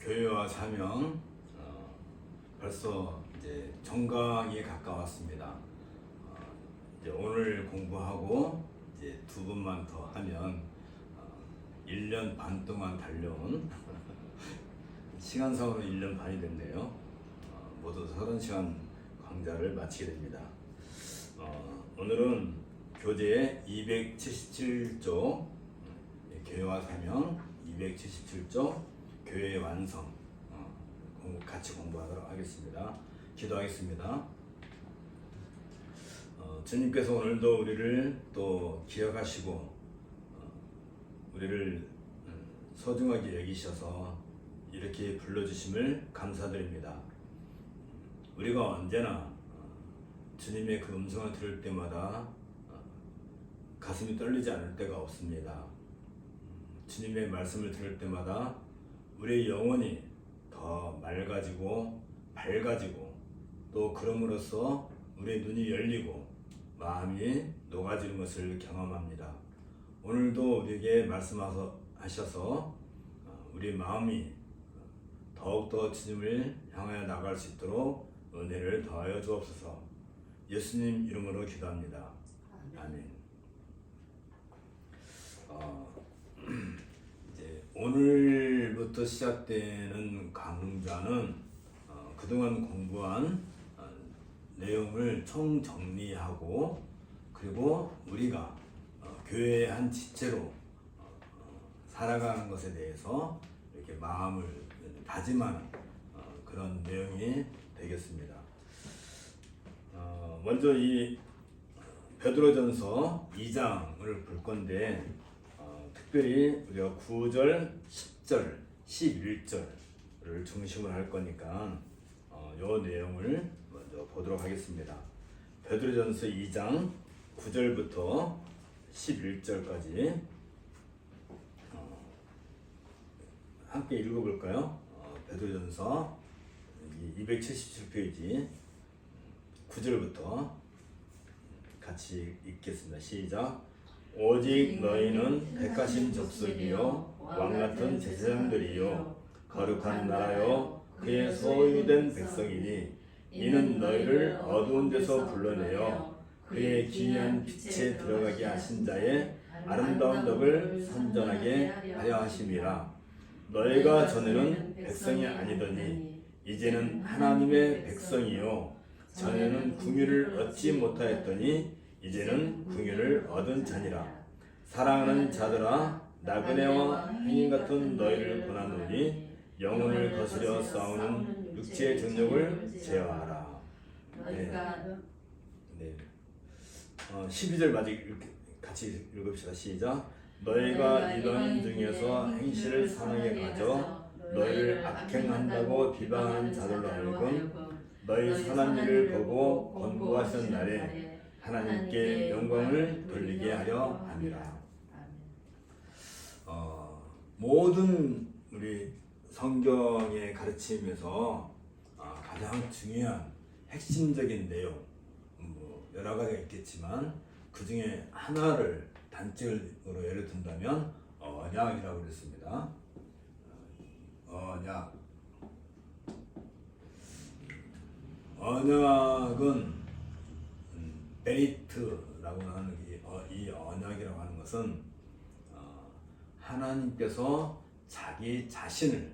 교회와 사명 벌써 이제 정강에 가까웠습니다. 이제 오늘 공부하고 이제 두 번만 더 하면 1년 반 동안 달려온 시간상으로 1년 반이 됐네요. 모두 30시간 강좌를 마치게 됩니다. 오늘은 교재 277조 교회와 사명 277조 교회의 완성 같이 공부하도록 하겠습니다. 기도하겠습니다. 주님께서 오늘도 우리를 또 기억하시고 우리를 소중하게 여기셔서 이렇게 불러주심을 감사드립니다. 우리가 언제나 주님의 그 음성을 들을 때마다 가슴이 떨리지 않을 때가 없습니다. 주님의 말씀을 들을 때마다 우리의 영혼이 더 맑아지고 밝아지고 또 그럼으로써 우리의 눈이 열리고 마음이 녹아지는 것을 경험합니다. 오늘도 우리에게 말씀하셔서 우리 마음이 더욱더 주님을 향하여 나갈 수 있도록 은혜를 더하여 주옵소서. 예수님 이름으로 기도합니다. 아멘. 이제 오늘부터 시작되는 강좌는 그동안 공부한 내용을 총정리하고 그리고 우리가 교회의 한 지체로 살아가는 것에 대해서 이렇게 마음을 다짐하는 그런 내용이 되겠습니다. 먼저 이 베드로전서 2장을 볼 건데 특별히 우리가 9절, 10절, 11절을 중심으로 할 거니까 이 내용을 먼저 보도록 하겠습니다. 베드로전서 2장 9절부터 11절까지 함께 읽어볼까요? 베드로전서 277페이지 9절부터 같이 읽겠습니다. 시작. 오직 너희는 택하신 족속이요 왕같은 제사장들이요 거룩한 나라요 그의 소유된 백성이니 이는 너희를 어두운 데서 불러내어 그의 기이한 빛에 들어가게 하신 자의 아름다운 덕을 선전하게 하려 하심이라. 너희가 전에는 백성이 아니더니 이제는 하나님의 백성이요 전에는 궁유를 얻지 못하였더니 이제는 궁유를 얻은 자니라. 사랑하는 자들아 나그네와 행인 같은 너희를 권하노니 영혼을 거스려 싸우는 육체의 정욕을 제어하라. 네. 12절 마저 같이 읽읍시다. 시작. 너희가 이런 중에서 행실을 선하게 가져 너희를 악행한다고 비방하는 자들로 하여금 너희 선한 일을 보고 권고하시는 날에 하나님께 영광을 돌리게 하려 함이라. 모든 우리 성경의 가르침에서 가장 중요한 핵심적인 내용 여러 가지가 있겠지만 그 중에 하나를 단적으로 예를 든다면 언약이라고 그랬습니다. 언약은 베리트라고 하는 이 언약이라고 하는 것은 하나님께서 자기 자신을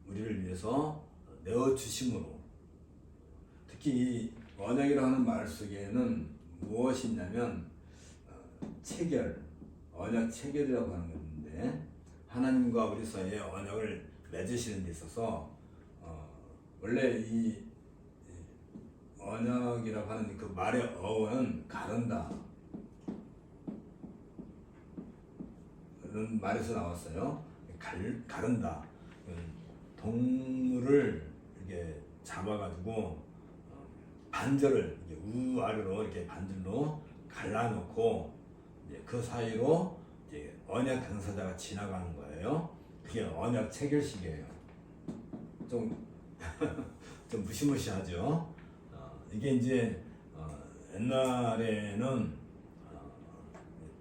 우리를 위해서 내어주심으로 특히 이 언약이라고 하는 말 속에는 무엇이 있냐면 언약 체결이라고 하는 건데 하나님과 우리 사이에 언약을 맺으시는 데 있어서 원래 이 언약이라고 하는 그 말의 어원은 가른다 그런 말에서 나왔어요. 가른다. 동물을 이렇게 잡아가지고 반절을 우아래로 이렇게 반절로 갈라놓고 그 사이로 이제 언약 당사자가 지나가는 거예요. 그게 언약 체결식이에요. 좀 무시무시하죠. 이게 이제 옛날에는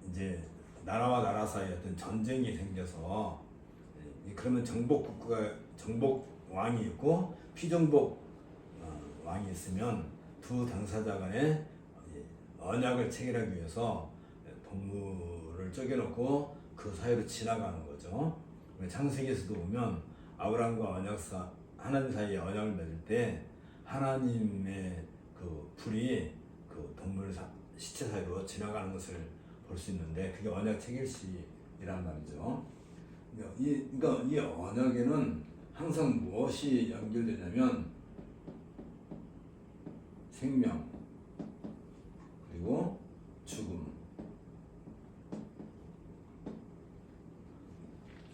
이제 나라와 나라 사이에 어떤 전쟁이 생겨서 그러면 정복 왕이 있고 피정복 왕이 있으면 두 당사자 간에 언약을 체결하기 위해서 동물을 쪼개놓고 그 사이로 지나가는 거죠. 창세기에서도 보면 아브라함과 하나님 사이에 언약을 맺을 때 하나님의 그 불이 그 동물 시체 사이로 지나가는 것을 볼 수 있는데 그게 언약 체결식이란 말이죠. 그러니까 이 언약에는 항상 무엇이 연결되냐면 생명 그리고 죽음.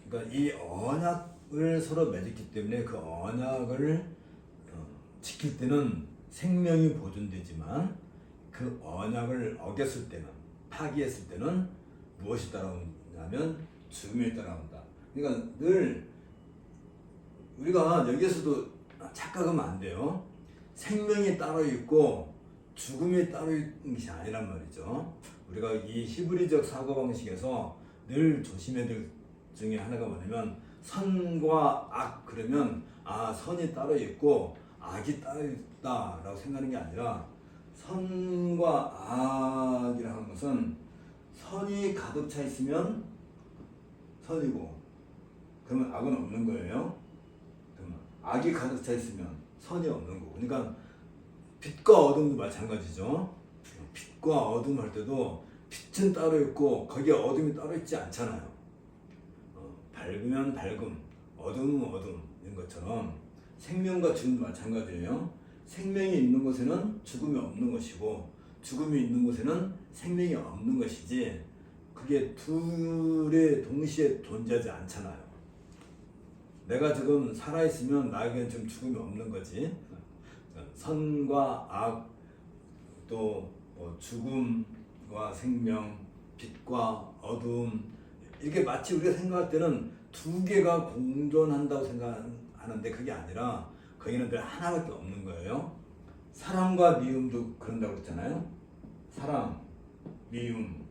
그러니까 이 언약을 서로 맺었기 때문에 그 언약을 지킬 때는 생명이 보존되지만 그 언약을 어겼을 때는 파기했을 때는 무엇이 따라오냐면 죽음이 따라온다. 그러니까 늘 우리가 여기에서도 착각하면 안 돼요. 생명이 따로 있고 죽음이 따로 있는 것이 아니란 말이죠. 우리가 이 히브리적 사고방식에서 늘 조심해야 될 중에 하나가 뭐냐면 선과 악 그러면 선이 따로 있고 악이 따로 있다라고 생각하는 게 아니라 선과 악이라는 하는 것은 선이 가득 차 있으면 선이고 그러면 악은 없는 거예요. 그러면 악이 가득 차 있으면 선이 없는 거고. 그러니까 빛과 어둠도 마찬가지죠. 빛과 어둠 할 때도 빛은 따로 있고 거기에 어둠이 따로 있지 않잖아요. 밝으면 밝음, 어둠은 어둠인 것처럼 생명과 죽음도 마찬가지예요. 생명이 있는 곳에는 죽음이 없는 것이고 죽음이 있는 곳에는 생명이 없는 것이지 그게 둘이 동시에 존재하지 않잖아요. 내가 지금 살아있으면 나에게는 지금 죽음이 없는 거지. 선과 악, 또 죽음과 생명, 빛과 어둠 이렇게 마치 우리가 생각할 때는 두 개가 공존한다고 생각하는데 그게 아니라 거기는 늘 하나밖에 없는 거예요. 사랑과 미움도 그런다고 그랬잖아요. 사랑, 미움.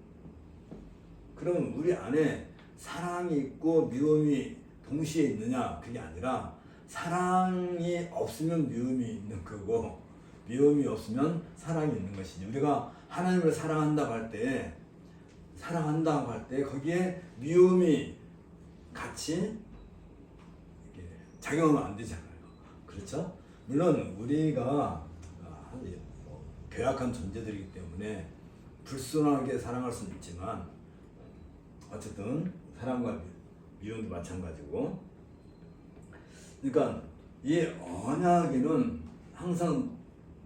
그러면 우리 안에 사랑이 있고 미움이 동시에 있느냐? 그게 아니라 사랑이 없으면 미움이 있는 거고 미움이 없으면 사랑이 있는 것이지. 우리가 하나님을 사랑한다고 할 때 거기에 미움이 같이 작용하면 안 되잖아요. 그렇죠? 물론 우리가 괴악한 존재들이기 때문에 불순하게 사랑할 수는 있지만 어쨌든 사랑과 미움도 마찬가지고. 그러니까 이 언약에는 항상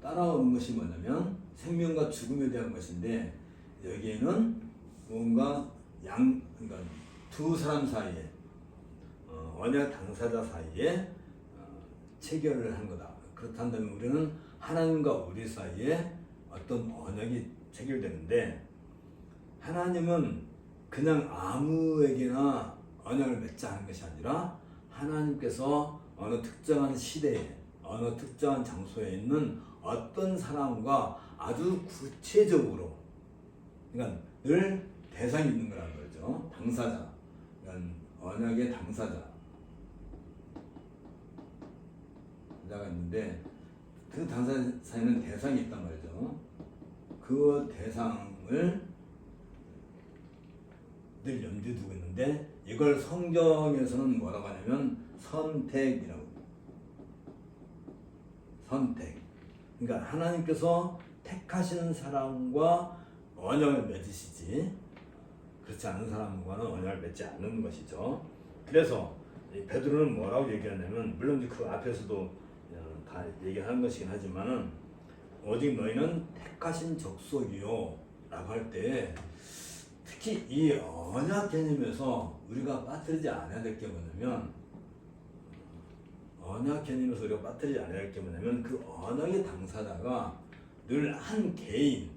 따라오는 것이 뭐냐면 생명과 죽음에 대한 것인데 여기에는 뭔가 그러니까 두 사람 사이에 언약 당사자 사이에 체결을 한 거다. 그렇다면 우리는 하나님과 우리 사이에 어떤 언약이 체결되는데 하나님은 그냥 아무에게나 언약을 맺자 하는 것이 아니라 하나님께서 어느 특정한 시대에 어느 특정한 장소에 있는 어떤 사람과 아주 구체적으로 그러니까 늘 대상이 있는 거라는 거죠. 당사자, 그러니까 언약의 당사자가 있는데 그 당사자에는 대상이 있단 말이죠. 그 대상을 늘 염두에 두고 있는데 이걸 성경에서는 뭐라고 하냐면 선택이라고. 선택. 그러니까 하나님께서 택하시는 사람과 언약을 맺으시지 그렇지 않은 사람과는 언약을 맺지 않는 것이죠. 그래서 베드로는 뭐라고 얘기하냐면 물론 그 앞에서도 다 얘기하는 것이긴 하지만은 오직 너희는 택하신 족속이요 라고 할 때 특히 이 언약 개념에서 우리가 빠뜨리지 않아야 될 게 뭐냐면 언약 개념에서 우리가 빠뜨리지 않아야 될 게 뭐냐면 그 언약의 당사자가 늘 한 개인으로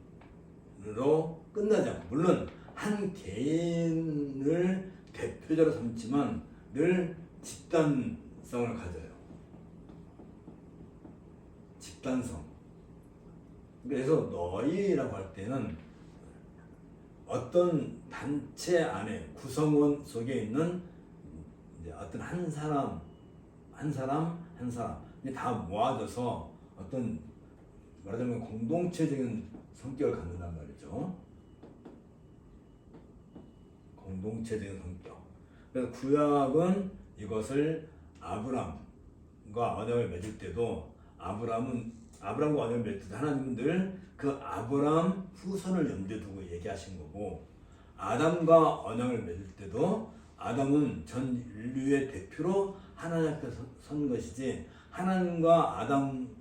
끝나지 않고 물론 한 개인을 대표자로 삼지만 늘 집단성을 가져요. 집단성. 그래서 너희라고 할 때는 어떤 단체 안에 구성원 속에 있는 이제 어떤 한 사람 이게 다 모아져서 어떤 말하자면 공동체적인 성격을 갖는단 말이죠. 공동체적인 성격. 그래서 구약은 이것을 아브람과 언약을 맺을 때도 아브람과 언약을 맺을 때도 하나님은 늘 그 아브람 후손을 염두에 두고 얘기하신 거고, 아담과 언약을 맺을 때도 아담은 전 인류의 대표로 하나님 앞에 선 것이지 하나님과 아담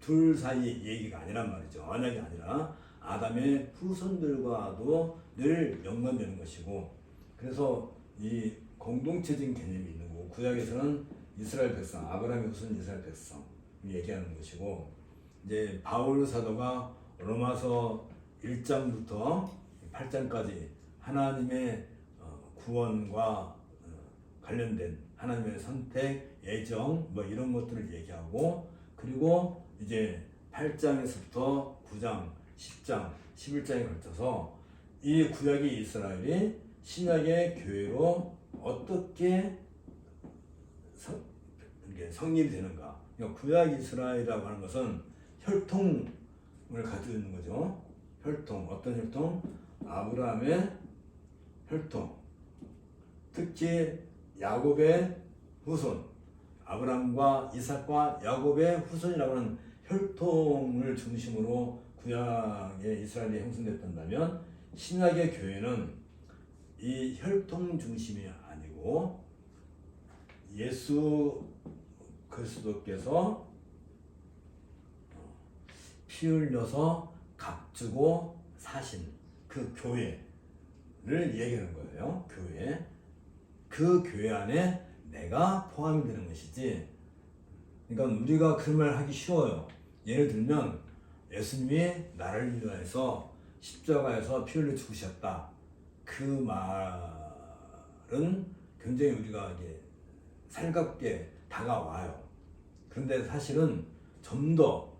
둘 사이 얘기가 아니란 말이죠. 언약이 아니라 아담의 후손들과도 늘 연관되는 것이고, 그래서 이 공동체적인 개념이 있는 거고, 구약에서는 이스라엘 백성, 아브라함의 후손 이스라엘 백성 얘기하는 것이고, 이제 바울 사도가 로마서 1장부터 8장까지 하나님의 구원과 관련된 하나님의 선택, 예정 뭐 이런 것들을 얘기하고, 그리고 이제 8장에서부터 9장, 10장, 11장에 걸쳐서 이 구약의 이스라엘이 신약의 교회로 어떻게 성립이 되는가. 그러니까 구약 이스라엘이라고 하는 것은 혈통을 가지고 있는 거죠. 혈통, 어떤 혈통? 아브라함의 혈통, 특히 야곱의 후손, 아브라함과 이삭과 야곱의 후손이라고 하는 혈통을 중심으로 구약의 이스라엘이 형성됐다면, 신약의 교회는 이 혈통 중심이 아니고 예수 그리스도께서 피 흘려서 값주고 사신 그 교회를 얘기하는 거예요. 교회. 그 교회 안에 내가 포함이 되는 것이지. 그러니까 우리가 그런 말 하기 쉬워요. 예를 들면 예수님이 나를 위하여서 십자가에서 피 흘려 죽으셨다. 그 말은 굉장히 우리가 이게 살갑게 다가와요. 그런데 사실은 좀 더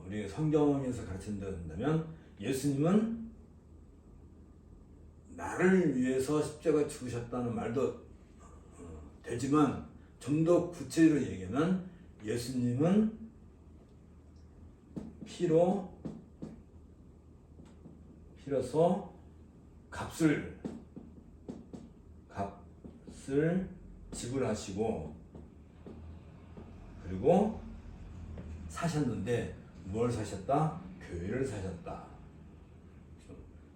우리 성경에서 가르친다면 예수님은 나를 위해서 십자가에 죽으셨다는 말도 되지만, 좀 더 구체적으로 얘기하면 예수님은 피로서 값을 지불하시고, 그리고 사셨는데 뭘 사셨다? 교회를 사셨다.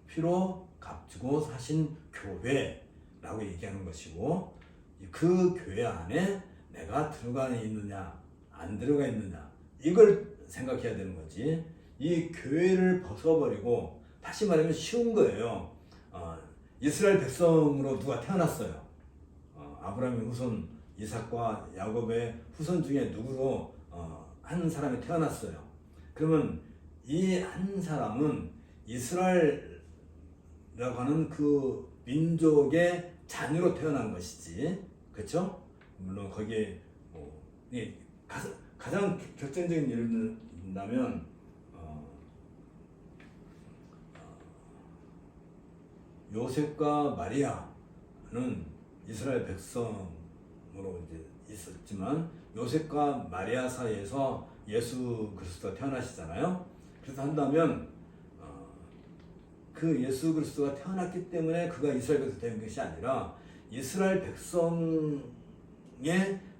피로 값주고 사신 교회라고 얘기하는 것이고, 그 교회 안에 내가 들어가 있느냐 안 들어가 있느냐 이걸 생각해야 되는 거지. 이 교회를 벗어버리고, 다시 말하면 쉬운 거예요. 이스라엘 백성으로 누가 태어났어요. 아브라함의 후손 이삭과 야곱의 후손 중에 누구로 한 사람이 태어났어요. 그러면 이 한 사람은 이스라엘이라고 하는 그 민족의 자녀로 태어난 것이지, 그렇죠? 물론 거기에 가장 결정적인 예를 든다면 요셉과 마리아는 이스라엘 백성으로 이제 있었지만, 요셉과 마리아 사이에서 예수 그리스도가 태어나시잖아요. 그래서 한다면 그 예수 그리스도가 태어났기 때문에 그가 이스라엘 백성이 된 것이 아니라 이스라엘 백성의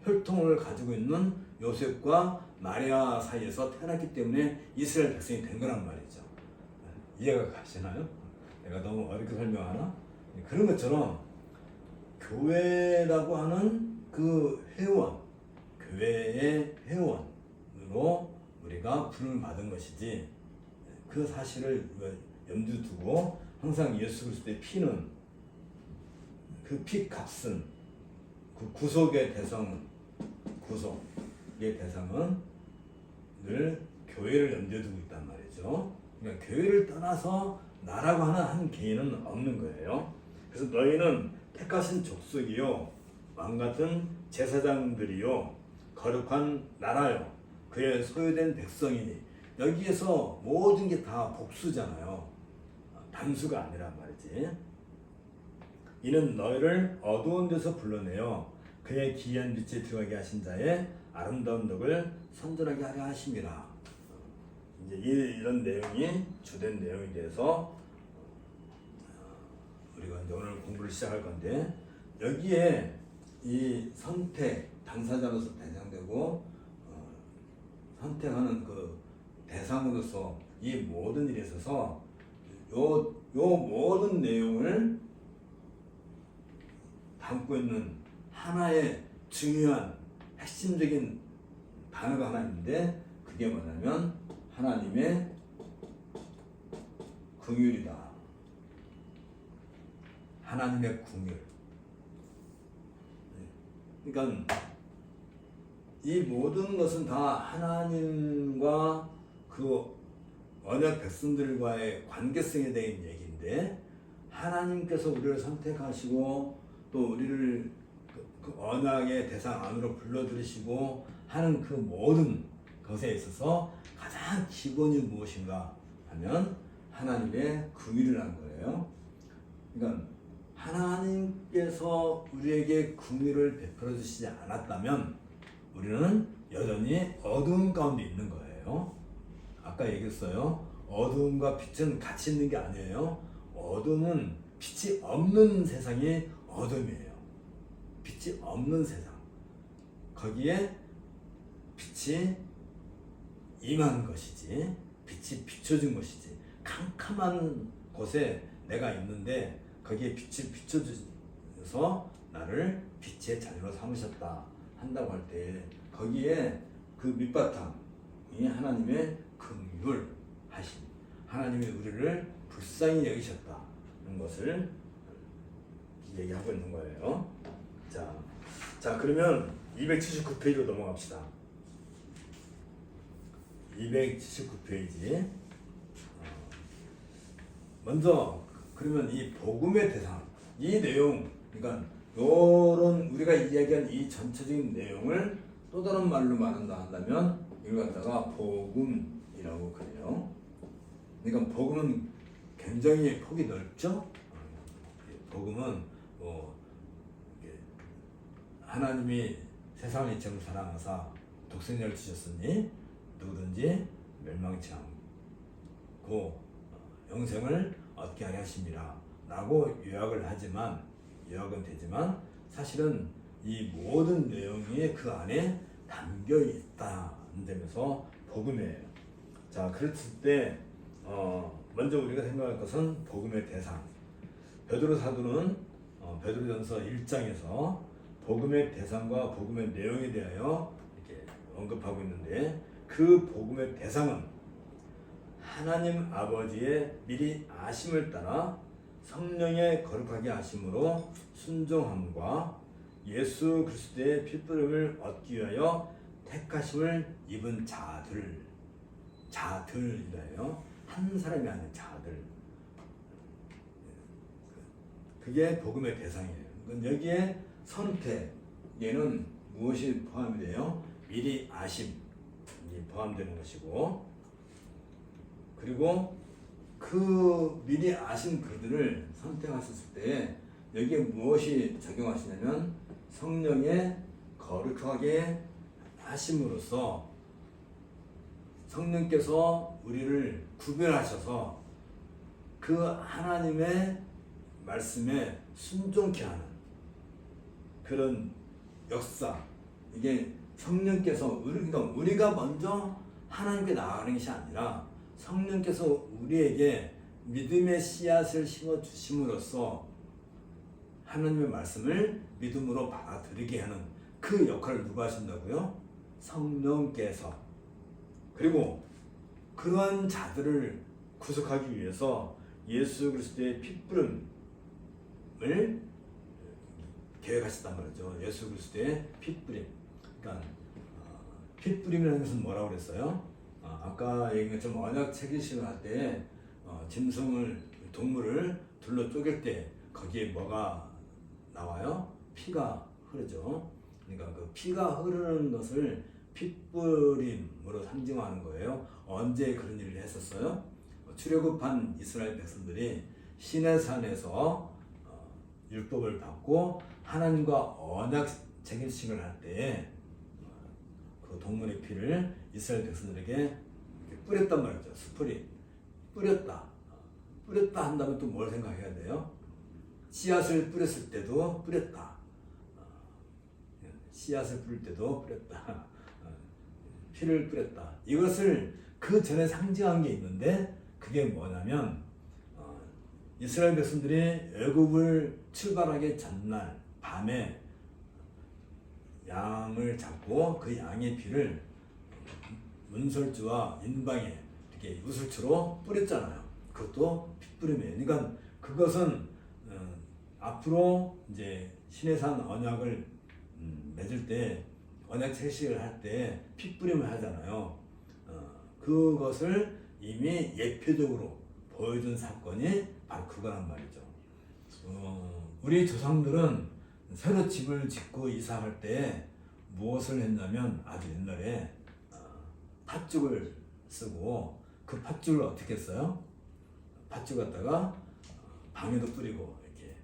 혈통을 가지고 있는 요셉과 마리아 사이에서 태어났기 때문에 이스라엘 백성이 된 거란 말이죠. 이해가 가시나요? 내가 너무 어렵게 설명하나? 그런 것처럼 교회라고 하는 그 회원, 교회의 회원으로 우리가 부름을 받은 것이지, 그 사실을 염두에 두고 항상 예수 그리스도의 피는, 그 피 값은, 그 구속의 대상은 늘 교회를 염두에 두고 있단 말이죠. 그러니까 교회를 떠나서 나라고 하는 한 개인은 없는 거예요. 그래서 너희는 택하신 족속이요, 왕같은 제사장들이요, 거룩한 나라요, 그의 소유된 백성이니. 여기에서 모든 게 다 복수잖아요. 단수가 아니란 말이지. 이는 너희를 어두운 데서 불러내어 그의 기이한 빛에 들어가게 하신 자의 아름다운 덕을 선전하게 하려 하심이라. 이제 이런 내용이 주된 내용에 대해서 우리가 이제 오늘 공부를 시작할 건데, 여기에 이 선택 당사자로서 대상되고 선택하는 그 대상으로서 이 모든 일에 있어서 요 모든 내용을 담고 있는 하나의 중요한 핵심적인 단어가 하나 있는데, 그게 뭐냐면 하나님의 긍휼이다. 하나님의 긍휼. 그러니까 이 모든 것은 다 하나님과 그 언약 백성들과의 관계성에 대한 얘기인데, 하나님께서 우리를 선택하시고 또 우리를 그 언약의 대상 안으로 불러들이시고 하는 그 모든 것에 있어서 가장 기본이 무엇인가 하면 하나님의 긍휼이라는 거예요. 그러니까 하나님께서 우리에게 긍휼을 베풀어 주시지 않았다면 우리는 여전히 어두움 가운데 있는 거예요. 아까 얘기했어요. 어두움과 빛은 같이 있는 게 아니에요. 어둠은 빛이 없는 세상이 어둠이에요. 빛이 없는 세상. 거기에 빛이 임한 것이지, 빛이 비춰진 것이지. 캄캄한 곳에 내가 있는데 거기에 빛을 비춰줘서 나를 빛의 자녀로 삼으셨다 한다고 할 때, 거기에 그 밑바탕이 하나님의 긍휼 하심, 하나님이 우리를 불쌍히 여기셨다는 것을 얘기하고 있는 거예요. 자 그러면 279페이지로 넘어갑시다. 279페이지. 먼저 그러면 이 복음의 대상, 이 내용, 그러니까 요런 우리가 이야기한 이 전체적인 내용을 또 다른 말로 말한다 한다면 이걸 갖다가 복음이라고 그래요. 그러니까 복음은 굉장히 폭이 넓죠. 복음은 뭐 하나님이 세상을 이처럼 사랑하사 독생자를 주셨으니 누구든지 멸망치 않고 영생을 얻게 하려 하심이라 라고 요약은 되지만 사실은 이 모든 내용이 그 안에 담겨 있다는 점에서 복음이에요. 자, 그랬을 때 먼저 우리가 생각할 것은 복음의 대상. 베드로 사도는 베드로전서 1장에서 복음의 대상과 복음의 내용에 대하여 이렇게 언급하고 있는데, 그 복음의 대상은 하나님 아버지의 미리 아심을 따라 성령의 거룩하게 하심으로 순종함과 예수 그리스도의 피부름을 얻기 위하여 택하심을 입은 자들이래요. 한 사람이 아닌 자들. 그게 복음의 대상이에요. 여기에 선택, 얘는 무엇이 포함이 돼요? 미리 아심이 포함되는 것이고, 그리고 그 미리 아신 그들을 선택하셨을 때 여기에 무엇이 적용하시냐면 성령의 거룩하게 하심으로써 성령께서 우리를 구별하셔서 그 하나님의 말씀에 순종케 하는 그런 역사, 이게 성령께서 그러니까 우리가 먼저 하나님께 나아가는 것이 아니라 성령께서 우리에게 믿음의 씨앗을 심어 주심으로써 하나님의 말씀을 믿음으로 받아들이게 하는 그 역할을 누가 하신다고요? 성령께서. 그리고 그러한 자들을 구속하기 위해서 예수 그리스도의 핏부름을 계획하셨단 말이죠. 예수 그리스도의 핏부림. 그러니까 핏부림이라는 것은 뭐라고 그랬어요? 아까 얘기한 것처럼 언약 체계식을 할 때 짐승을, 동물을 둘러 쪼갤 때 거기에 뭐가 나와요? 피가 흐르죠. 그러니까 그 피가 흐르는 것을 핏부림으로 상징하는 거예요. 언제 그런 일을 했었어요? 출애굽한 이스라엘 백성들이 시내산에서 율법을 받고 하나님과 언약 책임식을 할 때에 그 동물의 피를 이스라엘 백성들에게 이렇게 뿌렸단 말이죠. 스프리 뿌렸다. 뿌렸다 한다면 또 뭘 생각해야 돼요? 씨앗을 뿌렸을 때도 뿌렸다. 씨앗을 뿌릴 때도 뿌렸다. 피를 뿌렸다. 이것을 그 전에 상징한 게 있는데 그게 뭐냐면 이스라엘 백성들이 애굽을 출발하기 전날 밤에 양을 잡고 그 양의 피를 문설주와 인방에 이렇게 우슬초로 뿌렸잖아요. 그것도 피 뿌림이에요. 그러니까 그것은 앞으로 이제 시내산 언약을 맺을 때 언약 채식을 할 때 피 뿌림을 하잖아요. 그것을 이미 예표적으로 보여준 사건이 바로 그거란 말이죠. 우리 조상들은 새로 집을 짓고 이사할 때 무엇을 했냐면 아주 옛날에 팥죽을 쓰고 그 팥죽을 어떻게 했어요? 팥죽 갖다가 방에도 뿌리고 이렇게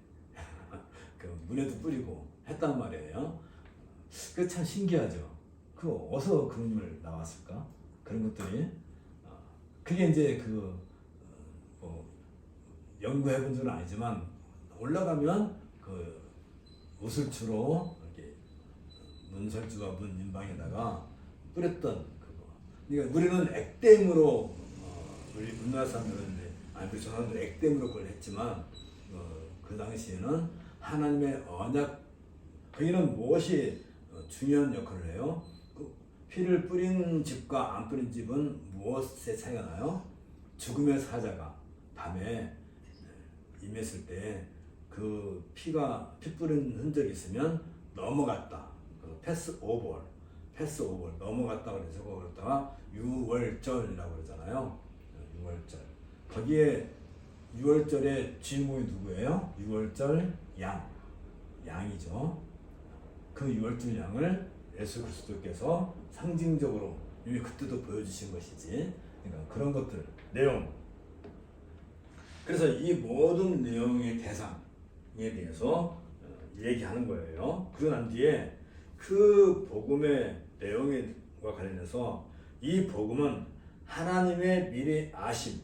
그 문에도 뿌리고 했단 말이에요. 그 참 신기하죠. 그 어디서 그런 걸 나왔을까? 그런 것들이 그게 이제 뭐 연구해 본 적은 아니지만 올라가면 그 우슬추로 이렇게 문설주와 문인방에다가 뿌렸던 그거. 그러니까 우리는 액땜으로 우리 우리나라 사람들은 아니 우리 조상들 액땜으로 그걸 했지만 그 당시에는 하나님의 언약 거기는 무엇이 중요한 역할을 해요? 그 피를 뿌린 집과 안 뿌린 집은 무엇에 차이가 나요? 죽음의 사자가 밤에 임했을 때 그 피 뿌린 흔적이 있으면 넘어갔다. 패스 오버 넘어갔다 그래서 그러다가 유월절이라고 그러잖아요. 유월절. 거기에 유월절의 주인공이 누구예요? 유월절 양이죠. 그 유월절 양을 예수 그리스도께서 상징적으로 이미 그때도 보여주신 것이지. 그러니까 그런 것들 내용. 그래서 이 모든 내용의 대상에 대해서 얘기하는 거예요. 그러고 난 뒤에 그 복음의 내용과 관련해서 이 복음은 하나님의 미리 아심,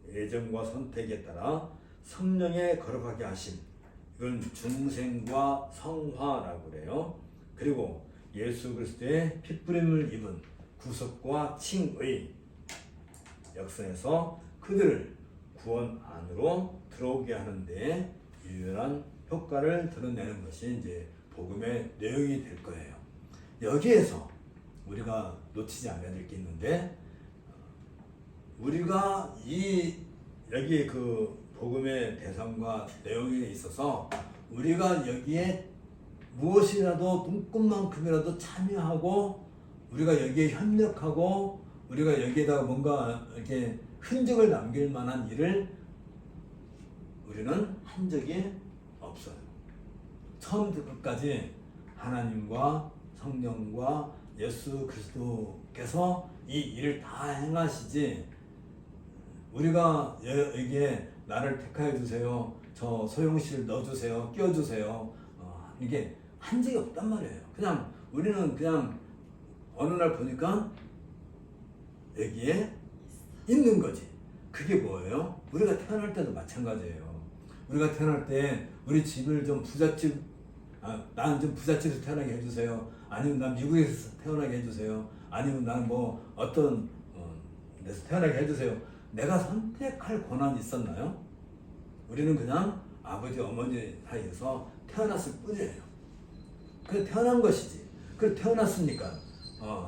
예정과 선택에 따라 성령의 거룩하게 하심, 이건 중생과 성화라고 그래요. 그리고 예수 그리스도의 핏부림을 입은 구속과 칭의 역사에서 그들을 구원 안으로 들어오게 하는데 유일한 효과를 드러내는 것이 이제 복음의 내용이 될 거예요. 여기에서 우리가 놓치지 않아야 될 게 있는데 우리가 여기 그 복음의 대상과 내용에 있어서 우리가 여기에 무엇이라도 눈꽃만큼이라도 참여하고 우리가 여기에 협력하고 우리가 여기에다가 뭔가 이렇게 흔적을 남길 만한 일을 우리는 한 적이 없어요. 처음부터 끝까지 하나님과 성령과 예수 그리스도께서 이 일을 다 행하시지 우리가 여기에 나를 택하여 주세요. 저 소영 씨를 넣어주세요. 끼워주세요. 이게 한 적이 없단 말이에요. 그냥 우리는 그냥 어느 날 보니까 여기에 있는 거지. 그게 뭐예요? 우리가 태어날 때도 마찬가지예요. 우리가 태어날 때 우리 집을 좀 부잣집, 나는 좀 부잣집에서 태어나게 해주세요. 아니면 난 미국에서 태어나게 해주세요. 아니면 나는 뭐 어떤 데서 태어나게 해주세요. 내가 선택할 권한이 있었나요? 우리는 그냥 아버지 어머니 사이에서 태어났을 뿐이에요. 그래 태어난 것이지. 그래 태어났으니까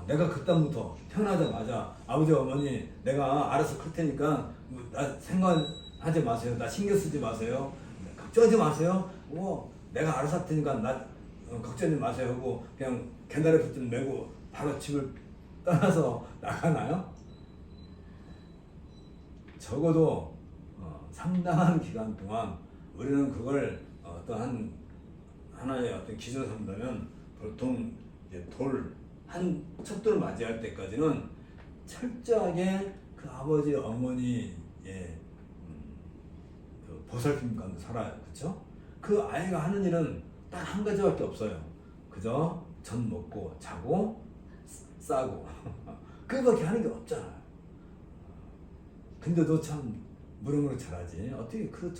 내가 그때부터 태어나자마자 아버지 어머니 내가 알아서 클 테니까 나 생각하지 마세요. 나 신경 쓰지 마세요. 걱정하지 마세요. 내가 알아서 할 테니까 나 걱정하지 마세요 하고 그냥 개나리 붙든 메고 바로 집을 떠나서 나가나요? 적어도 상당한 기간 동안 우리는 그걸 어떤 하나의 어떤 기준을 삼다면 보통 이제 첫 돌 맞이할 때까지는 철저하게 그 아버지 어머니의 그 보살핌 가운데 살아요. 그렇죠? 그 아이가 하는 일은 딱 한 가지밖에 없어요. 그저 전 먹고 자고 싸고 그거밖에 하는 게 없잖아요. 근데도 참 무럭무럭 자라지. 어떻게 그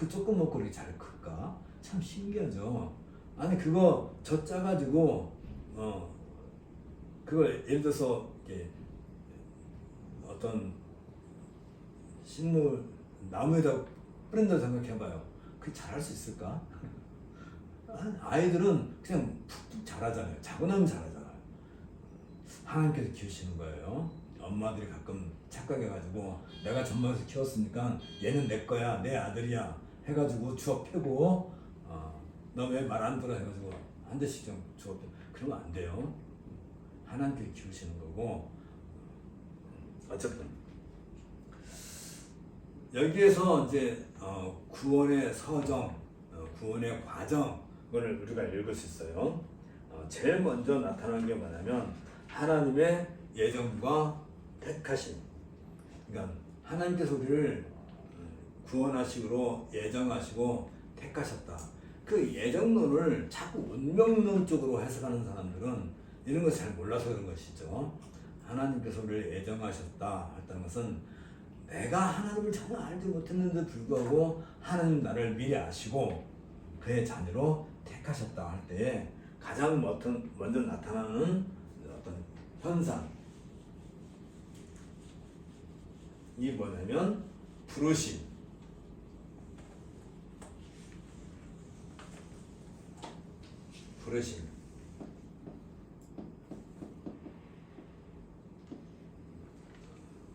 조금 먹고 이렇게 잘 클까? 참 신기하죠. 아니 그거 젖 짜가지고 그걸 예를 들어서 이렇게 어떤 식물 나무에다 뿌린다고 생각해봐요. 그게 잘할 수 있을까? 아이들은 그냥 푹푹 자라잖아요. 자고 나면 자라잖아요. 하나님께서 키우시는 거예요. 엄마들이 가끔 착각해가지고 내가 전방에서 키웠으니까 얘는 내 거야, 내 아들이야 해가지고 주워 패고 너 왜 말 안 들어 해가지고 한 대씩 좀 주워 패고 그러면 안 돼요. 하나님께서 키우시는 거고 어쨌든 여기에서 이제 구원의 서정, 구원의 과정을 우리가 읽을 수 있어요. 제일 먼저 나타나는 게 뭐냐면 하나님의 예정과 택하심. 그러니까 하나님께서 우리를 구원하시고 예정하시고 택하셨다. 그 예정론을 자꾸 운명론 쪽으로 해석하는 사람들은 이런 거 잘 몰라서 그런 것이죠. 하나님께서 우리를 예정하셨다 했다는 것은 내가 하나님을 전혀 알지 못했는데 불구하고 하나님 나를 미리 아시고 그의 자녀로 택하셨다 할 때 가장 먼저 나타나는 어떤 현상이 뭐냐면 부르심.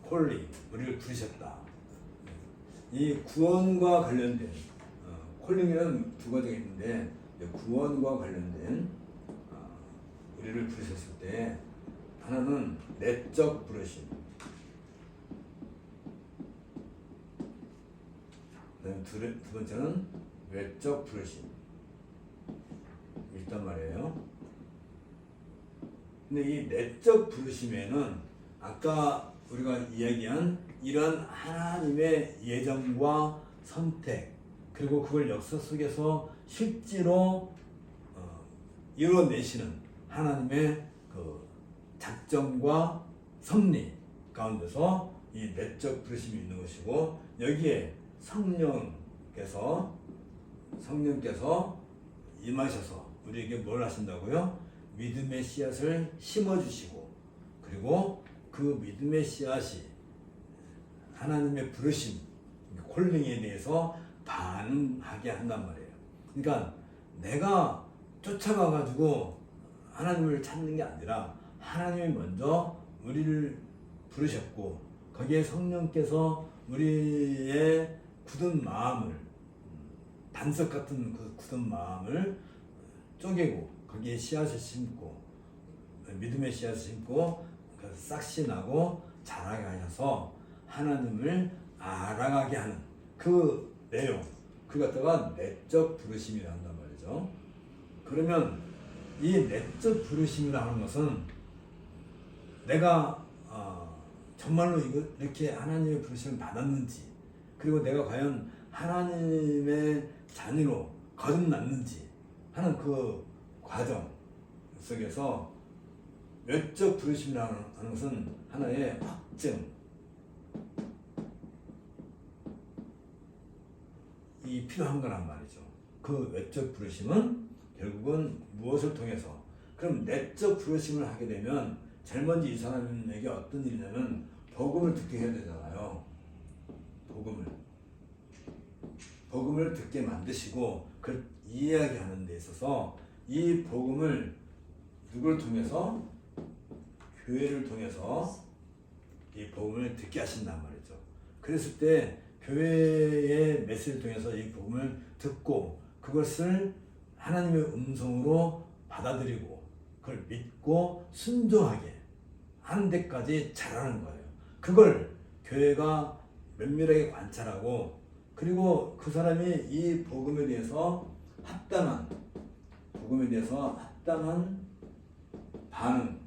콜링, 우리를 부르셨다. 이 구원과 관련된 콜링이라는 두 가지가 있는데 구원과 관련된 우리를 부르셨을 때 하나는 내적 부르심, 그다음에 두 번째는 외적 부르심 있단 말이에요. 근데 이 내적 부르심에는 아까 우리가 이야기한 이런 하나님의 예정과 선택 그리고 그걸 역사 속에서 실제로 이루어내시는 하나님의 그 작정과 섭리 가운데서 이 내적 부르심이 있는 것이고 여기에 성령께서 임하셔서 우리에게 뭘 하신다고요? 믿음의 씨앗을 심어주시고 그리고 그 믿음의 씨앗이 하나님의 부르심, 콜링에 대해서 반응하게 한단 말이에요. 그러니까 내가 쫓아가가지고 하나님을 찾는 게 아니라 하나님이 먼저 우리를 부르셨고 거기에 성령께서 우리의 굳은 마음을 반석 같은 그 굳은 마음을 쪼개고 거기에 씨앗을 심고 믿음의 씨앗을 심고 싹시 나고 자라게 하셔서 하나님을 알아가게 하는 그 내용 그걸 갖다가 내적 부르심이라 한단 말이죠. 그러면 이 내적 부르심이라 하는 것은 내가 정말로 이렇게 하나님의 부르심을 받았는지 그리고 내가 과연 하나님의 자녀로 거듭났는지 하는 그 과정 속에서 외적 부르심이라는 것은 하나의 확증이 필요한 거란 말이죠. 그 외적 부르심은 결국은 무엇을 통해서 그럼 내적 부르심을 하게 되면 제일 먼저 이 사람에게 어떤 일이냐면 복음을 듣게 해야 되잖아요. 복음을 듣게 만드시고 그걸 이해하게 데 있어서 이 복음을 누구를 통해서? 교회를 통해서 이 복음을 듣게 하신단 말이죠. 그랬을 때 교회의 메시지를 통해서 이 복음을 듣고 그것을 하나님의 음성으로 받아들이고 그걸 믿고 순종하게 하는 데까지 자라는 거예요. 그걸 교회가 면밀하게 관찰하고 그리고 그 사람이 이 복음에 대해서 합당한 반응을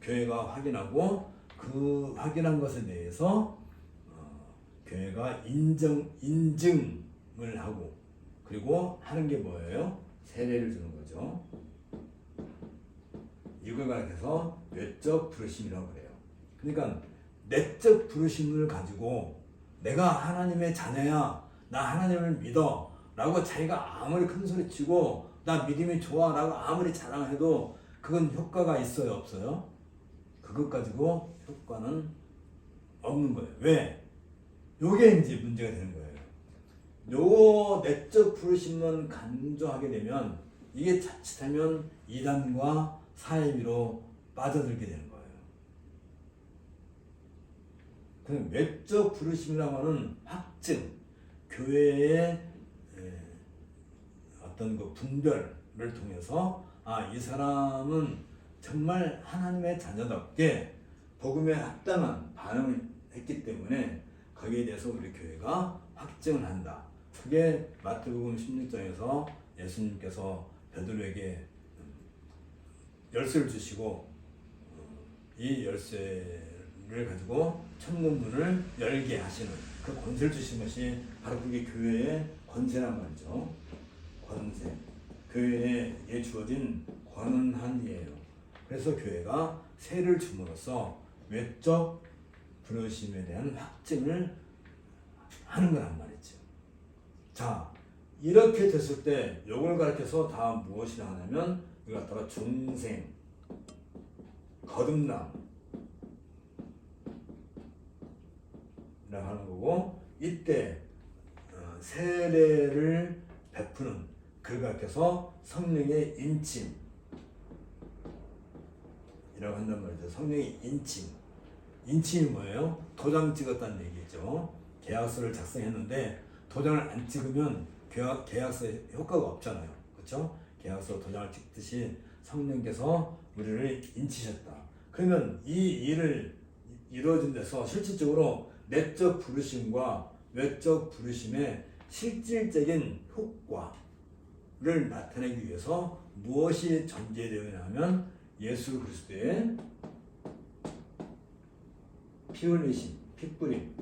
교회가 확인하고 그 확인한 것에 대해서 교회가 인증을 하고 그리고 하는 게 뭐예요? 세례를 주는 거죠. 이걸 가리켜서 외적 부르심이라고 그래요. 그러니까 내적 부르심을 가지고 내가 하나님의 자녀야, 나 하나님을 믿어 라고 자기가 아무리 큰 소리치고 나 믿음이 좋아 라고 아무리 자랑해도 그건 효과가 있어요, 없어요? 그것 가지고 효과는 없는 거예요. 왜? 요게 이제 문제가 되는 거예요. 요 내적 부르심만 강조하게 되면 이게 자칫하면 이단과 사이비로 빠져들게 되는 거예요. 그럼 외적 부르심이라고 하는 확증, 교회의 어떤 그 분별을 통해서 이 사람은 정말 하나님의 자녀답게 복음에 합당한 반응을 했기 때문에 거기에 대해서 우리 교회가 확증을 한다. 그게 마태복음 16장에서 예수님께서 베드로에게 열쇠를 주시고 이 열쇠를 가지고 천문문을 열게 하시는 그 권세를 주신 것이 바로 그게 교회의 권세란 말이죠. 권세. 교회에 주어진 권한이에요. 그래서 교회가 세를 줌으로써 외적 부르심에 대한 확증을 하는 거란 말이죠. 자, 이렇게 됐을 때 이걸 가르쳐서 다 무엇이라 하냐면 이걸 갖다가 중생, 거듭남 라고 하는 거고, 이때 세례를 베푸는 그걸 가르쳐서 성령의 인침 이라고 한단 말이죠. 성령의 인침. 인침이 뭐예요? 도장 찍었다는 얘기죠. 계약서를 작성했는데 도장을 안 찍으면 계약서에 효과가 없잖아요. 그렇죠? 계약서 도장을 찍듯이 성령께서 우리를 인치셨다. 그러면 이 일을 이루어진 데서 실질적으로 내적 부르심과 외적 부르심의 실질적인 효과를 나타내기 위해서 무엇이 전제되어야 하면 예수 그리스도의 피 흘리심, 피 뿌림이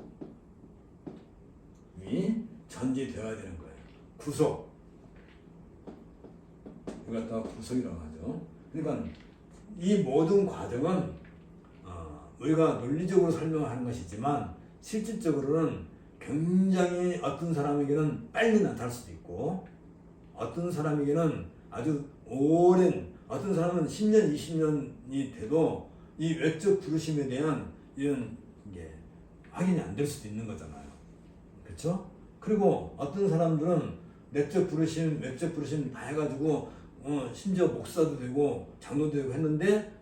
전제되어야 되는 거예요. 구속. 이걸 갖다가 구속이라고 하죠. 그러니까 이 모든 과정은 우리가 논리적으로 설명하는 것이지만 실질적으로는 굉장히 어떤 사람에게는 빨리 나타날 수도 있고 어떤 사람에게는 아주 오랜, 어떤 사람은 10년, 20년이 돼도 이 외적 부르심에 대한 이런 게 확인이 안 될 수도 있는 거잖아요. 그렇죠? 그리고 어떤 사람들은 내적 부르심, 외적 부르심 다 해가지고 심지어 목사도 되고 장로도 되고 했는데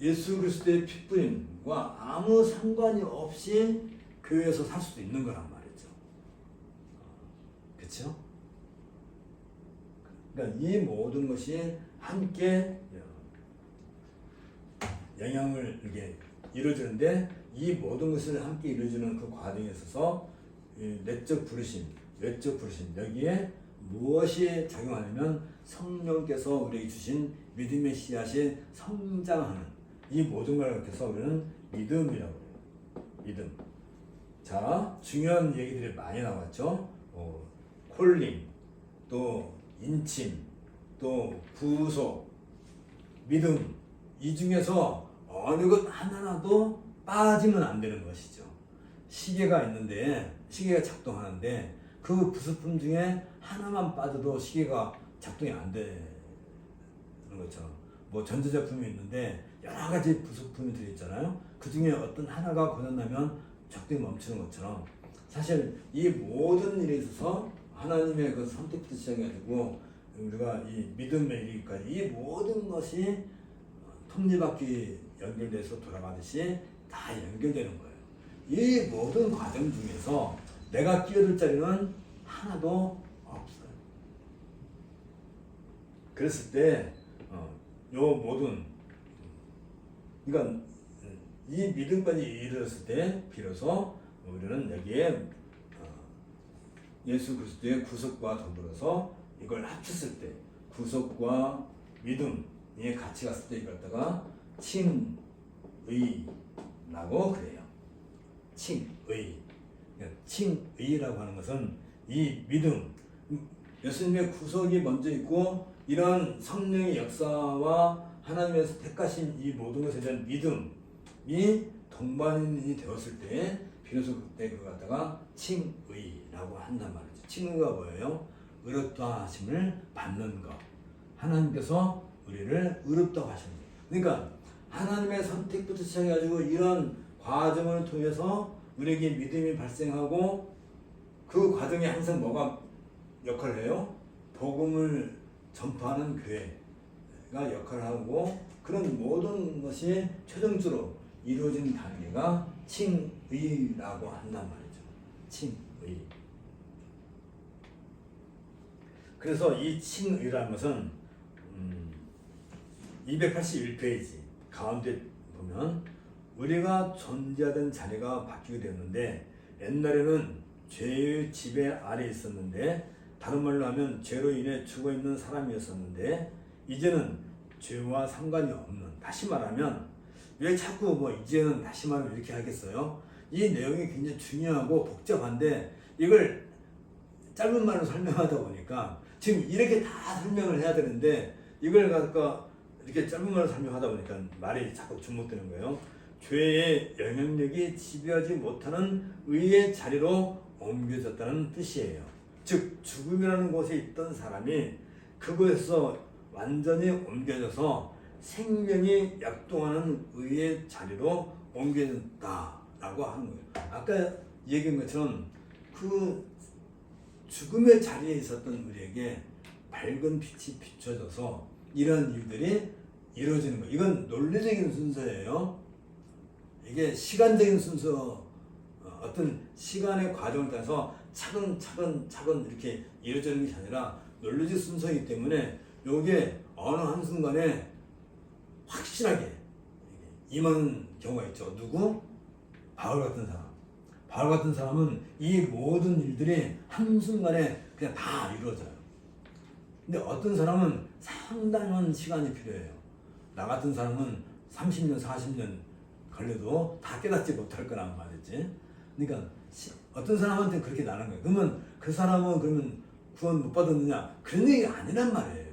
예수 그리스도의 핏부림과 아무 상관이 없이 교회에서 살 수도 있는 거란 말이죠. 그렇죠? 그러니까 이 모든 것이 함께 영향을 이렇게 이루어지는데 이 모든 것을 함께 이루어지는 그 과정에 있어서 내적 부르심, 외적 부르심 여기에 무엇이 작용하냐면 성령께서 우리에게 주신 믿음의 씨앗이 성장하는 이 모든 걸 가르쳐서 우리는 믿음이라고 해요. 믿음. 자, 중요한 얘기들이 많이 나왔죠. 콜링, 또 인침, 또 구속, 믿음. 이 중에서 어느 것 하나라도 빠지면 안 되는 것이죠. 시계가 있는데 시계가 작동하는데 그 부수품 중에 하나만 빠져도 시계가 작동이 안 되는 것처럼 뭐 전자제품이 있는데 여러 가지 부수품이 들어있잖아요. 그 중에 어떤 하나가 고장나면 작동이 멈추는 것처럼 사실 이 모든 일에 있어서 하나님의 그 선택부터 시작해가지고 우리가 이 믿음에 이르기까지 이 모든 것이 톱니바퀴 연결돼서 돌아가듯이 다 연결되는 거예요. 이 모든 과정 중에서 내가 끼어들 자리는 하나도 없어요. 그랬을 때, 요 모든, 그러니까 이 믿음까지 이르렀을 때, 비로소 우리는 여기에 예수 그리스도의 구속과 더불어서 이걸 합쳤을 때, 구속과 믿음이 같이 갔을 때 이걸 갖다가 칭의라고 그래요. 칭의. 칭의라고 하는 것은 이 믿음, 예수님의 구속이 먼저 있고 이런 성령의 역사와 하나님의 택하신 이 모든 것에 대한 믿음이 동반이 되었을 때 비로소 그때 그걸 갖다가 칭의라고 한단 말이죠. 칭의가 뭐예요? 의롭다 하심을 받는 것. 하나님께서 우리를 의롭다 하시는 것. 그러니까 하나님의 선택부터 시작해가지고 이런 과정을 통해서 우리에게 믿음이 발생하고 그 과정에 항상 뭐가 역할을 해요? 복음을 전파하는 교회가 역할을 하고 그런 모든 것이 최종적으로 이루어진 단계가 칭의라고 한단 말이죠. 칭의. 그래서 이 칭의라는 것은 281페이지 가운데 보면 우리가 존재하던 자리가 바뀌게 되었는데 옛날에는 죄의 지배 아래 있었는데 다른 말로 하면 죄로 인해 죽어있는 사람이었었는데 이제는 죄와 상관이 없는, 다시 말하면 왜 자꾸 뭐 이제는 다시 말하면 이렇게 하겠어요? 이 내용이 굉장히 중요하고 복잡한데 이걸 짧은 말로 설명하다 보니까 지금 이렇게 다 설명을 해야 되는데 이걸 갖다가 이렇게 짧은 말로 설명하다 보니까 말이 자꾸 중복되는 거예요. 죄의 영향력이 지배하지 못하는 의의 자리로 옮겨졌다는 뜻이에요. 즉 죽음이라는 곳에 있던 사람이 그곳에서 완전히 옮겨져서 생명이 약동하는 의의 자리로 옮겨졌다라고 하는 거예요. 아까 얘기한 것처럼 그 죽음의 자리에 있었던 우리에게 밝은 빛이 비춰져서 이런 일들이 이루어지는 거예요. 이건 논리적인 순서예요. 이게 시간적인 순서, 어떤 시간의 과정을 따라서 차근차근 이렇게 이루어지는 것이 아니라 논리적 순서이기 때문에 이게 어느 한순간에 확실하게 임하는 경우가 있죠. 누구? 바울 같은 사람. 바울 같은 사람은 이 모든 일들이 한순간에 그냥 다 이루어져요. 근데 어떤 사람은 상당한 시간이 필요해요. 나 같은 사람은 30년, 40년 걸려도 다 깨닫지 못할 거란 말이지. 그러니까 어떤 사람한테 그렇게 나는 거예요. 그러면 그 사람은 그러면 구원 못 받았느냐? 그런 얘기가 아니란 말이에요.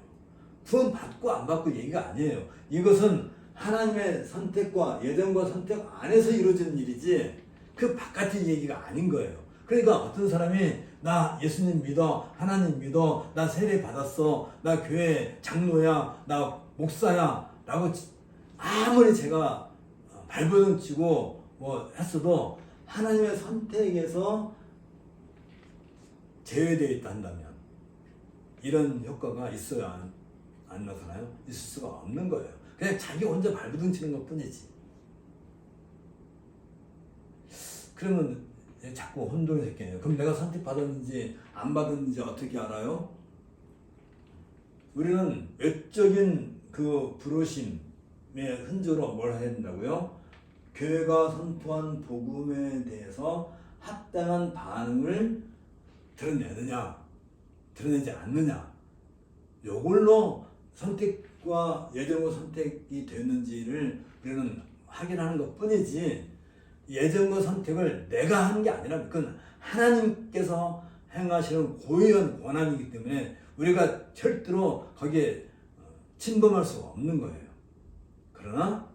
구원 받고 안 받고 얘기가 아니에요. 이것은 하나님의 선택과 예정과 선택 안에서 이루어지는 일이지 그 바깥의 얘기가 아닌 거예요. 그러니까 어떤 사람이 나 예수님 믿어, 하나님 믿어, 나 세례 받았어, 나 교회 장로야, 나 목사야 라고 아무리 제가 발버둥 치고 뭐 했어도 하나님의 선택에서 제외되어 있다 한다면 이런 효과가 있어야 안 나타나요? 있을 수가 없는 거예요. 그냥 자기 혼자 발버둥 치는 것 뿐이지. 그러면 자꾸 혼돈이 생겨요. 그럼 내가 선택받았는지 안 받았는지 어떻게 알아요? 우리는 외적인 그 부르심의 흔적으로 뭘 해야 된다고요? 교회가 선포한 복음에 대해서 합당한 반응을 드러내느냐, 드러내지 않느냐, 요걸로 선택과 예정과 선택이 됐는지를 우리는 확인하는 것 뿐이지 예정과 선택을 내가 하는 게 아니라 그건 하나님께서 행하시는 고유한 권한이기 때문에 우리가 절대로 거기에 침범할 수가 없는 거예요. 그러나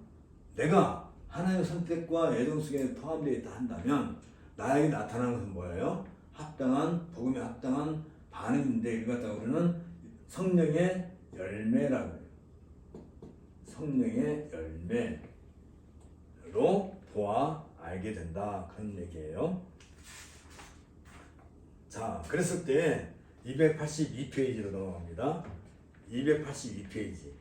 내가 하나님의 선택과 예정 속에 포함되어 있다 한다면 나에게 나타나는 것은 뭐예요? 합당한, 복음에 합당한 반응인데 이걸 갖다가 우리는 성령의 열매라고 해요. 성령의 열매로 보아 알게 된다. 그런 얘기예요. 자, 그랬을 때 282페이지로 넘어갑니다. 282페이지.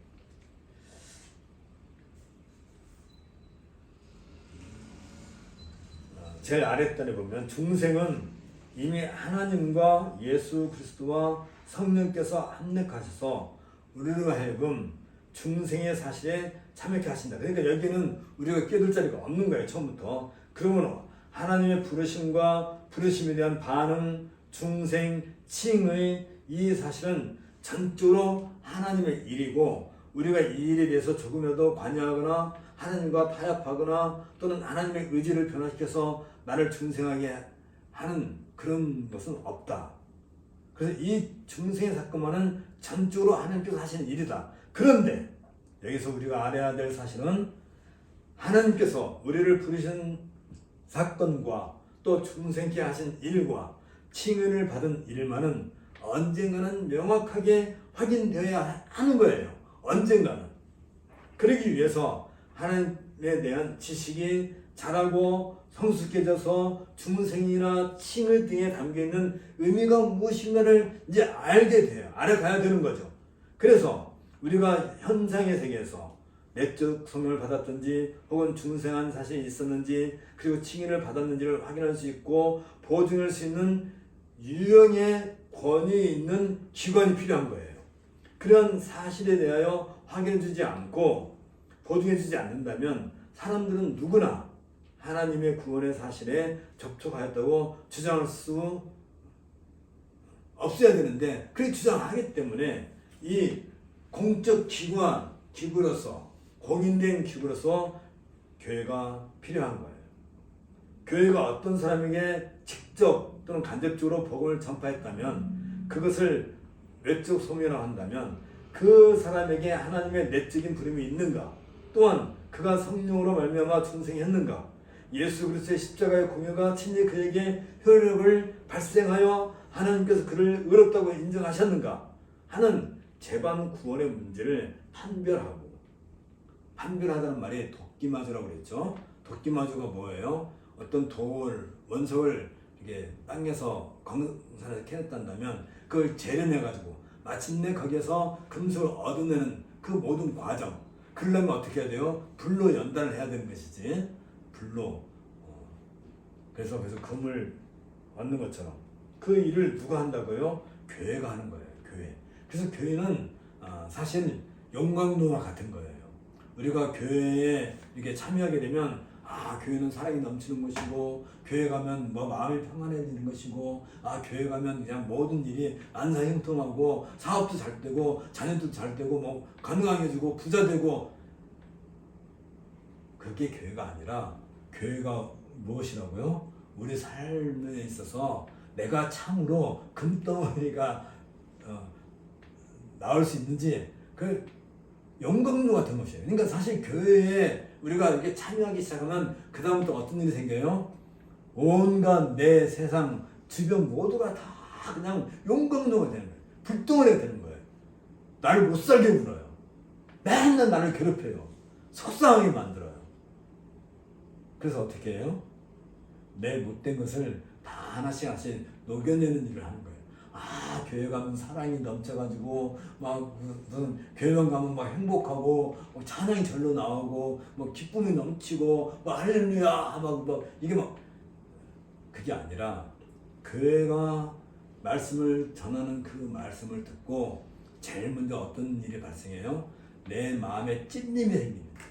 제일 아랫단에 보면 중생은 이미 하나님과 예수 그리스도와 성령께서 합력하셔서 우리로 하여금 중생의 사실에 참여케 하신다. 그러니까 여기는 우리가 끼어들 자리가 없는 거예요. 처음부터. 그러면 하나님의 부르심과 부르심에 대한 반응, 중생, 칭의 이 사실은 전적으로 하나님의 일이고 우리가 이 일에 대해서 조금이라도 관여하거나 하나님과 타협하거나 또는 하나님의 의지를 변화시켜서 나를 중생하게 하는 그런 것은 없다. 그래서 이 중생의 사건만은 전적으로 하나님께서 하시는 일이다. 그런데 여기서 우리가 알아야 될 사실은 하나님께서 우리를 부르신 사건과 또 중생께 하신 일과 칭의를 받은 일만은 언젠가는 명확하게 확인되어야 하는 거예요. 언젠가는. 그러기 위해서 하나님에 대한 지식이 자라고 성숙해져서 중생이나 칭의 등에 담겨있는 의미가 무엇인가를 이제 알게 돼요. 알아가야 되는 거죠. 그래서 우리가 현상의 세계에서 내적 성령을 받았든지 혹은 중생한 사실이 있었는지 그리고 칭의를 받았는지를 확인할 수 있고 보증할 수 있는 유형의 권위 있는 기관이 필요한 거예요. 그런 사실에 대하여 확인해주지 않고 보증해주지 않는다면 사람들은 누구나 하나님의 구원의 사실에 접촉하였다고 주장할 수 없어야 되는데 그렇게 주장하기 때문에 이 공적 기구로서 공인된 기구로서 교회가 필요한 거예요. 교회가 어떤 사람에게 직접 또는 간접적으로 복음을 전파했다면 그것을 외적 소명이라고 한다면 그 사람에게 하나님의 내적인 부름이 있는가, 또한 그가 성령으로 말미암아 중생했는가, 예수 그리스도의 십자가의 공효가 친히 그에게 효력을 발생하여 하나님께서 그를 의롭다고 인정하셨는가 하는 재반 구원의 문제를 판별하다는 말이 도끼마주라고 그랬죠. 도끼마주가 뭐예요? 어떤 원석을 이렇게 땅에서 광산에서 캐냈단다면 그걸 재련해가지고 마침내 거기에서 금속을 얻어내는 그 모든 과정, 그러려면 어떻게 해야 돼요? 불로 연단을 해야 되는 것이지. 불로. 그래서 금을 얻는 것처럼 그 일을 누가 한다고요? 교회가 하는 거예요. 교회. 그래서 교회는 사실 영광로와 같은 거예요. 우리가 교회에 이렇게 참여하게 되면 교회는 사랑이 넘치는 것이고, 교회 가면 마음이 평안해지는 것이고, 교회 가면 그냥 모든 일이 안사형통하고 사업도 잘 되고 자녀도 잘 되고 건강해지고 부자 되고. 그게 교회가 아니라, 교회가 무엇이라고요? 우리 삶에 있어서 내가 참으로 금덩어리가 나올 수 있는지 그 영광로 같은 것이에요. 그러니까 사실 교회에 우리가 이렇게 참여하기 시작하면 그 다음부터 어떤 일이 생겨요? 온갖 내 세상 주변 모두가 다 그냥 영광로가 되는 거예요. 불덩어리가 되는 거예요. 나를 못 살게 굴어요. 맨날 나를 괴롭혀요. 속상하게 만들어요. 그래서 어떻게 해요? 내 못된 것을 다 하나씩 녹여내는 일을 하는 거예요. 교회 가면 사랑이 넘쳐가지고 무슨 교회만 가면 행복하고 찬양이 절로 나오고 기쁨이 넘치고 할렐루야 이게 그게 아니라, 교회가 말씀을 전하는 그 말씀을 듣고 제일 먼저 어떤 일이 발생해요? 내 마음에 찔림이 생깁니다.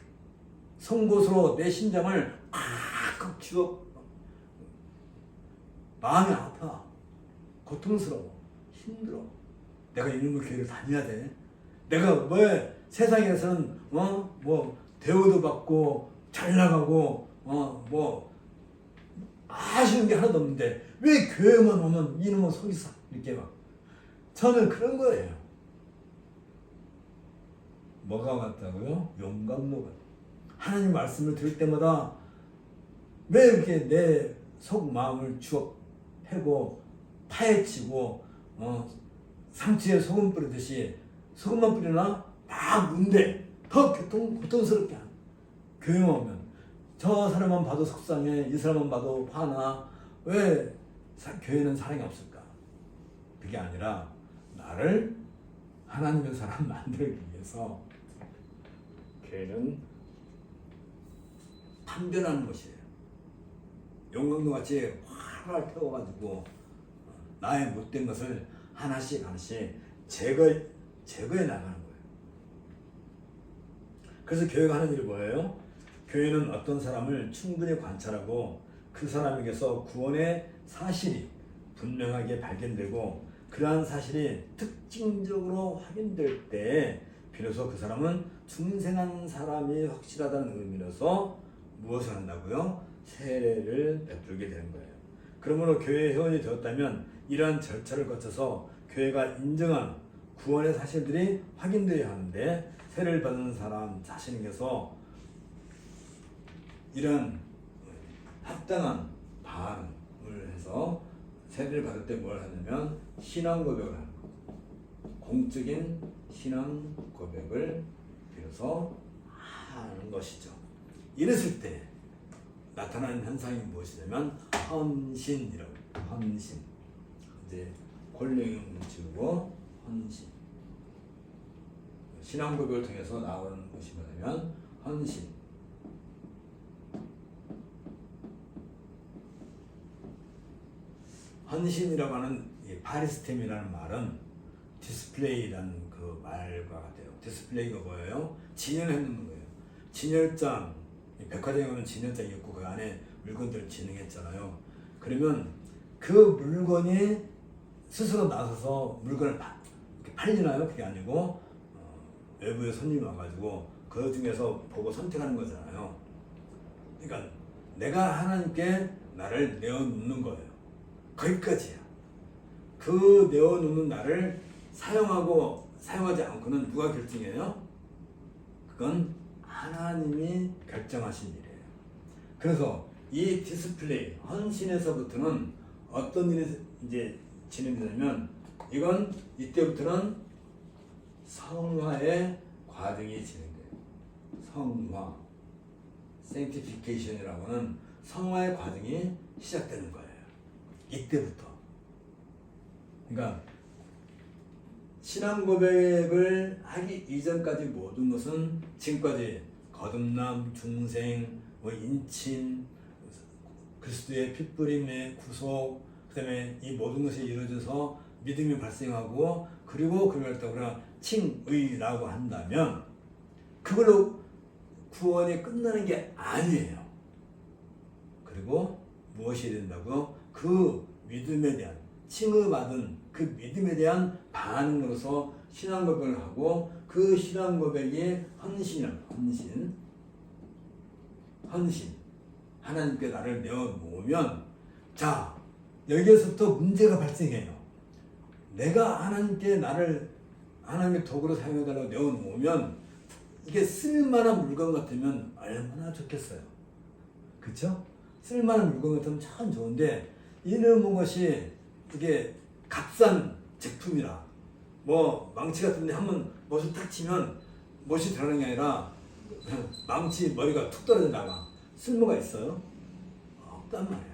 송곳으로 내 심장을 팍 쥐어. 마음이 아파. 고통스러워. 힘들어. 내가 이놈의 교회를 다녀야 돼. 내가 왜 세상에서는 대우도 받고 잘 나가고 아쉬운 게 하나도 없는데 왜 교회만 오면 이놈은 속이 싹 이렇게 저는 그런 거예요. 뭐가 같다고요? 영광로가. 하나님 말씀을 들을 때마다 왜 이렇게 내 속 마음을 주워 패고 파헤치고 상추에 소금 뿌리듯이 소금만 뿌리나 막 문대 더 고통스럽게 하는. 교회만 오면 저 사람만 봐도 속상해, 이 사람만 봐도 화나. 왜 교회는 사랑이 없을까? 그게 아니라 나를 하나님의 사람 만들기 위해서 교회는 판별하는 것이에요. 영광로같이 활활 태워가지고 나의 못된 것을 하나씩 제거해 나가는 거예요. 그래서 교회가 하는 일이 뭐예요? 교회는 어떤 사람을 충분히 관찰하고 그 사람에게서 구원의 사실이 분명하게 발견되고 그러한 사실이 특징적으로 확인될 때 비로소 그 사람은 중생한 사람이 확실하다는 의미로서 무엇을 한다고요? 세례를 베풀게 되는 거예요. 그러므로 교회 회원이 되었다면 이러한 절차를 거쳐서 교회가 인정한 구원의 사실들이 확인되어야 하는데 세례를 받는 사람 자신에게서 이런 합당한 반응을 해서 세례를 받을 때 뭘 하냐면 신앙 고백을 하는 거. 공적인 신앙 고백을 비로소 하는 것이죠. 이랬을 때 나타나는 현상이 무엇이냐면 헌신이라고 해요. 헌신. 이제 권력을 지우고 헌신. 신앙 고백을 통해서 나오는 것이 뭐냐면 헌신. 헌신이라고 하는 파리스템이라는 말은 디스플레이라는 그 말과 같아요. 디스플레이가 뭐예요? 진열해놓는 거예요. 진열장, 백화점에 가면 진열장이 있고 그 안에 물건들을 진행했잖아요. 그러면 그 물건이 스스로 나서서 물건을 팔리나요? 그게 아니고 외부에 손님이 와가지고 그 중에서 보고 선택하는 거잖아요. 그러니까 내가 하나님께 나를 내어놓는 거예요. 거기까지야. 그 내어놓는 나를 사용하지 않고는 누가 결정해요? 그건 하나님이 결정하신 일이에요. 그래서 이 디스플레이, 헌신에서부터는 어떤 일이 이제 진행되냐면 이건 이때부터는 성화의 과정이 진행돼요. 성화, sanctification이라고 하는 성화의 과정이 시작되는 거예요. 이때부터. 그러니까 신앙 고백을 하기 이전까지 모든 것은 지금까지 거듭남, 중생, 인친, 그리스도의 핏부림의 구속, 그 다음에 이 모든 것이 이루어져서 믿음이 발생하고 그리고 그걸 갖다가 우리가 칭의라고 한다면 그걸로 구원이 끝나는 게 아니에요. 그리고 무엇이 된다고요? 그 믿음에 대한 칭의받은 그 믿음에 대한 반응으로서 신앙 고백을 하고 그 신앙 고백이 헌신이랍니다. 헌신. 하나님께 나를 내어놓으면 자 여기에서부터 문제가 발생해요. 내가 하나님께 나를 하나님의 도구로 사용해달라고 내어놓으면 이게 쓸만한 물건 같으면 얼마나 좋겠어요. 그렇죠? 쓸만한 물건 같으면 참 좋은데 이런 것이 이게 값싼 제품이라 뭐 망치 같은데 한번 못을 탁 치면 못이 들어가는 게 아니라 망치 머리가 툭 떨어져 나가. 쓸모가 있어요? 없단 말이야.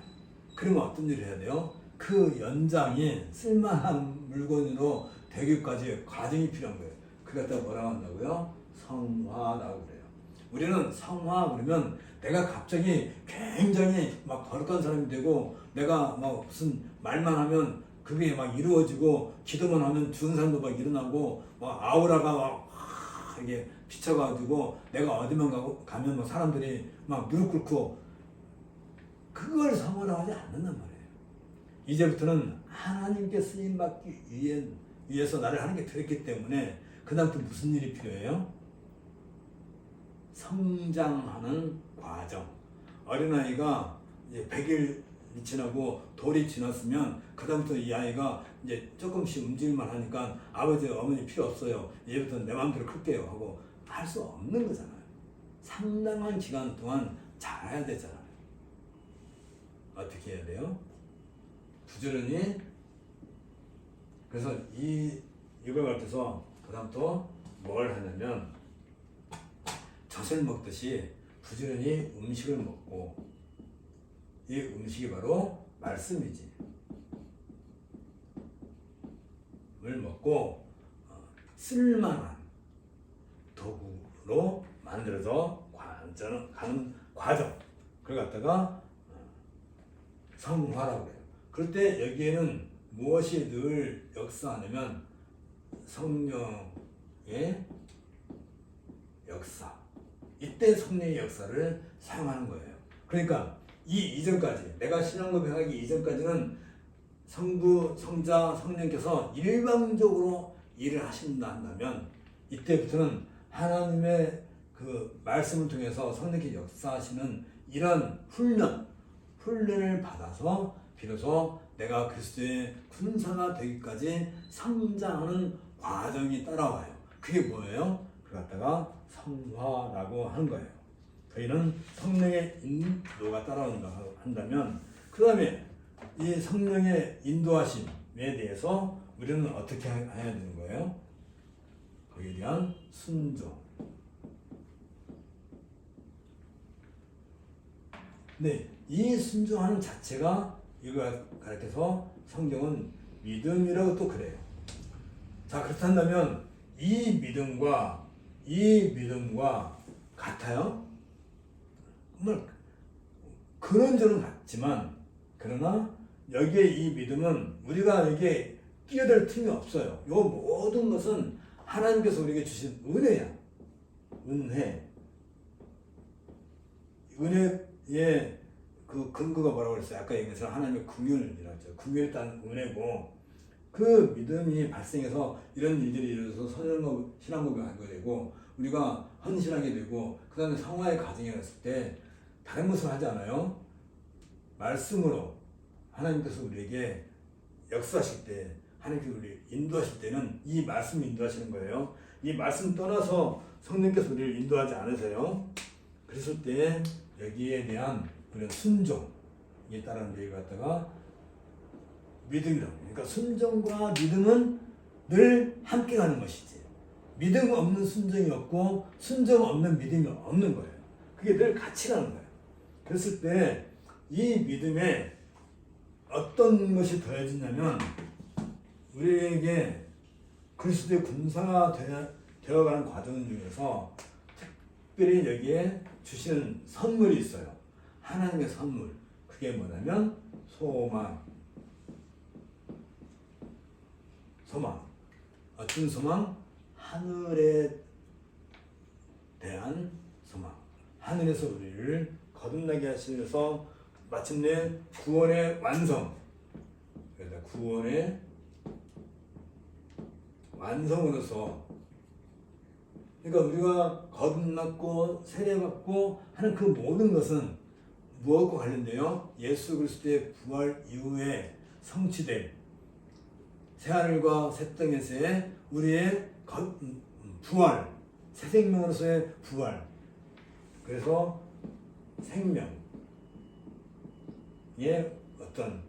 그러면 어떤 일을 해야 돼요? 그 연장이 쓸만한 물건으로 되기까지 과정이 필요한 거예요. 그걸 갖다가 뭐라고 한다고요? 성화라고 그래요. 우리는 성화 그러면 내가 갑자기 굉장히 막 거룩한 사람이 되고 내가 막 무슨 말만 하면 그게 막 이루어지고 기도만 하면 죽은 사람도 막 일어나고 막 아우라가 막 이게 비쳐가지고 내가 어디만 가면 막 사람들이 막 무릎 꿇고 그걸 성화라고 하지 않는단 말이에요. 이제부터는 하나님께 쓰임받기 위해서 나를 하나님께 드렸기 때문에 그다음부터 무슨 일이 필요해요? 성장하는 과정. 어린아이가 이제 100일 지나고 돌이 지났으면 그다음부터 이 아이가 이제 조금씩 움직일만 하니까 아버지 어머니 필요 없어요. 이제부터 내 마음대로 클게요 하고 할 수 없는 거잖아요. 상당한 기간 동안 자라야 되잖아요. 어떻게 해야 돼요? 부지런히. 그래서 이걸 가르쳐서 그다음부터 뭘 하냐면 젖을 먹듯이 부지런히 음식을 먹고 이 음식이 바로 말씀이지. 을 먹고 쓸만한 도구로 만들어서 가는 과정. 그걸 갖다가 성화라고 해요. 그럴 때 여기에는 무엇이 늘 역사하냐면 성령의 역사. 이때 성령의 역사를 사용하는 거예요. 그러니까 이 이전까지 내가 신앙 고백하기 이전까지는 성부, 성자, 성령께서 일방적으로 일을 하신다 한다면 이때부터는 하나님의 그 말씀을 통해서 성령께서 역사하시는 이런 훈련을 받아서 비로소 내가 그리스도의 군사가 되기까지 성장하는 과정이 따라와요. 그게 뭐예요? 그걸 갖다가 성화라고 하는 거예요. 저희는 성령의 인도가 따라온다 한다면, 그 다음에 이 성령의 인도하심에 대해서 우리는 어떻게 해야 되는 거예요? 거기에 대한 순종. 네, 이 순종하는 자체가 이걸 가르쳐서 성경은 믿음이라고 또 그래요. 자, 그렇다면 이 믿음과 같아요? 정말 근원적으로는 같지만, 그러나 여기에 이 믿음은 우리가 여기에 끼어들 틈이 없어요. 이 모든 것은 하나님께서 우리에게 주신 은혜야. 은혜의 그 근거가 뭐라고 그랬어요? 아까 얘기했어요. 하나님의 긍휼이라고 했죠. 긍휼에 따른 은혜고, 그 믿음이 발생해서 이런 일들이 일어나서 신앙고백이 하게 되고, 우리가 헌신하게 되고, 그 다음에 성화의 과정에 갔을 때 다른 것을 하지 않아요. 말씀으로 하나님께서 우리에게 역사하실 때, 하나님께서 우리를 인도하실 때는 이 말씀 인도하시는 거예요. 이 말씀 떠나서 성령께서 우리를 인도하지 않으세요. 그랬을 때 여기에 대한 그런 순종에 따른 얘기를 갖다가 믿음이라고. 그러니까 순종과 믿음은 늘 함께 가는 것이지. 믿음 없는 순종이 없고 순종 없는 믿음이 없는 거예요. 그게 늘 같이 가는 거예요. 그랬을 때 이 믿음에 어떤 것이 더해지냐면, 우리에게 그리스도의 군사가 되어가는 과정 중에서 특별히 여기에 주시는 선물이 있어요. 하나님의 선물. 그게 뭐냐면 소망. 어떤 소망? 하늘에 대한 소망. 하늘에서 우리를 거듭나게 하시면서 마침내 구원의 완성. 그래서 구원의 완성으로서, 그러니까 우리가 거듭났고 세례받고 하는 그 모든 것은 무엇과 관련돼요? 예수 그리스도의 부활 이후에 성취된 새하늘과 새 땅에서의 우리의 부활, 새 생명으로서의 부활. 그래서 생명의 어떤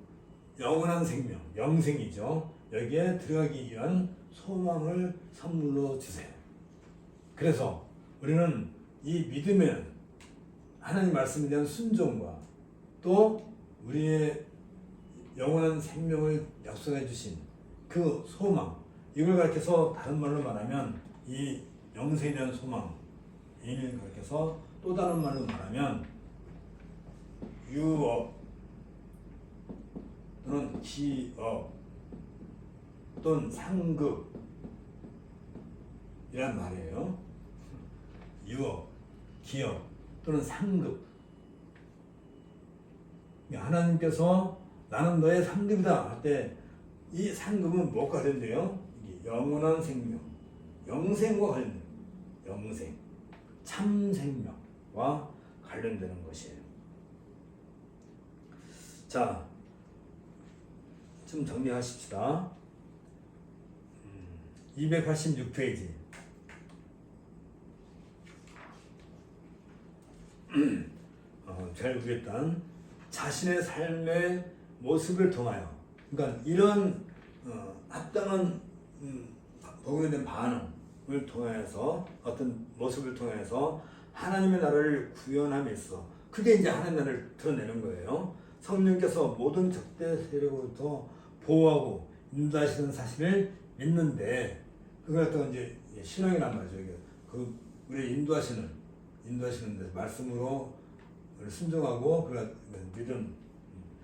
영원한 생명, 영생이죠. 여기에 들어가기 위한 소망을 선물로 주세요. 그래서 우리는 이 믿음에는 하나님 말씀에 대한 순종과 또 우리의 영원한 생명을 약속해 주신 그 소망, 이걸 가르쳐서 다른 말로 말하면 이 영생에 대한 소망, 이를 가르쳐서 또 다른 말로 말하면 유업 또는 기업 또는 상급 이란 말이에요. 유업, 기업 또는 상급. 하나님께서 나는 너의 상급이다 할 때 이 상급은 뭐가 관련돼요? 이게 영원한 생명, 영생과 관련돼요. 영생, 참 생명과 관련되는 것이에요. 자, 좀 정리하십시다. 286페이지. 잘 보겠단 자신의 삶의 모습을 통하여, 그러니까 이런 합당한 복음에 대한 반응을 통해서, 어떤 모습을 통해서 하나님의 나라를 구현함에 있어, 그게 이제 하나님의 나라를 드러내는 거예요. 성령께서 모든 적대 세력으로부터 보호하고 인도하시는 사실을 믿는데, 그걸 갖다가 이제 신앙이란 말이죠. 그 우리 인도하시는 데 말씀으로 우리 순종하고 그걸 믿음,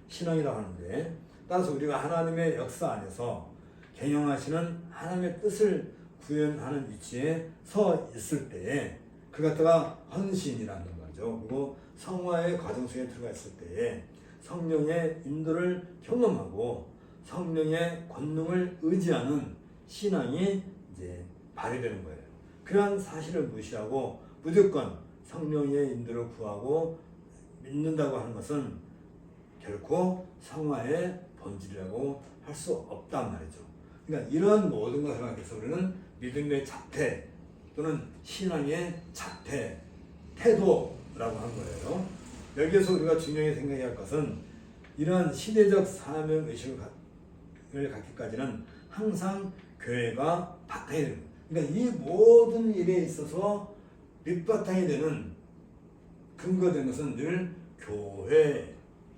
신앙이라고 하는데, 따라서 우리가 하나님의 역사 안에서 경영하시는 하나님의 뜻을 구현하는 위치에 서 있을 때에 그걸 갖다가 헌신이라는 거죠. 그리고 성화의 과정 속에 들어가 있을 때에 성령의 인도를 경험하고 성령의 권능을 의지하는 신앙이 이제 발휘되는 거예요. 그러한 사실을 무시하고 무조건 성령의 인도를 구하고 믿는다고 하는 것은 결코 성화의 본질이라고 할 수 없단 말이죠. 그러니까 이러한 모든 것을 생각해서 우리는 믿음의 자태 또는 신앙의 자태, 태도라고 한 거예요. 여기에서 우리가 중요하게 생각해야 할 것은 이러한 시대적 사명의식을 갖기까지는 항상 교회가 바탕이 됩니다. 그러니까 이 모든 일에 있어서 밑바탕이 되는 근거된 것은 늘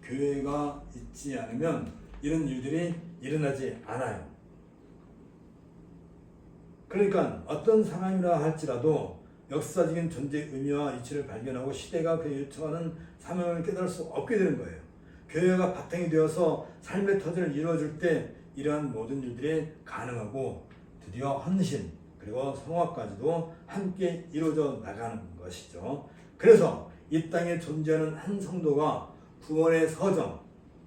교회가 있지 않으면 이런 일들이 일어나지 않아요. 그러니까 어떤 사람이라 할지라도 역사적인 존재의 의미와 이치를 발견하고 시대가 그에 요청하는 사명을 깨달을 수 없게 되는 거예요. 교회가 바탕이 되어서 삶의 터전을 이루어줄 때 이러한 모든 일들이 가능하고 드디어 헌신 그리고 성화까지도 함께 이루어져 나가는 것이죠. 그래서 이 땅에 존재하는 한 성도가 구원의 서정,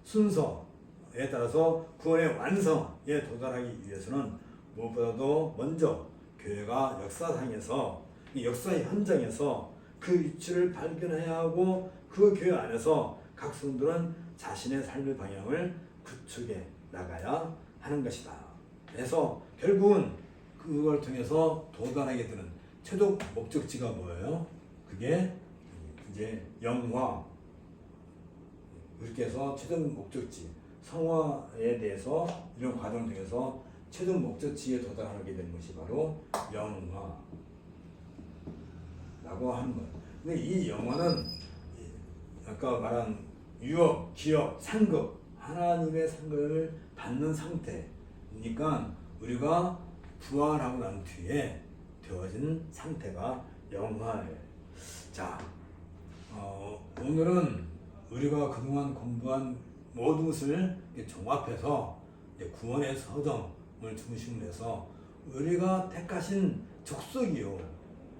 순서에 따라서 구원의 완성에 도달하기 위해서는 무엇보다도 먼저 교회가 역사상에서 이 역사의 현장에서 그 위치를 발견해야 하고 그 교회 안에서 각 성도는 자신의 삶의 방향을 구축해 나가야 하는 것이다. 그래서 결국은 그걸 통해서 도달하게 되는 최종 목적지가 뭐예요? 그게 이제 영화, 그렇게 해서 최종 목적지, 성화에 대해서 이런 과정을 통해서 최종 목적지에 도달하게 되는 것이 바로 영화라고 하는 거예요. 근데 이 영화는 아까 말한 유업, 기업, 상급, 하나님의 상급을 받는 상태니까 우리가 부활하고 난 뒤에 되어진 상태가 영화예요. 자, 오늘은 우리가 그동안 공부한 모든 것을 종합해서 구원의 서정을 중심으로 해서 우리가 택하신 족속이요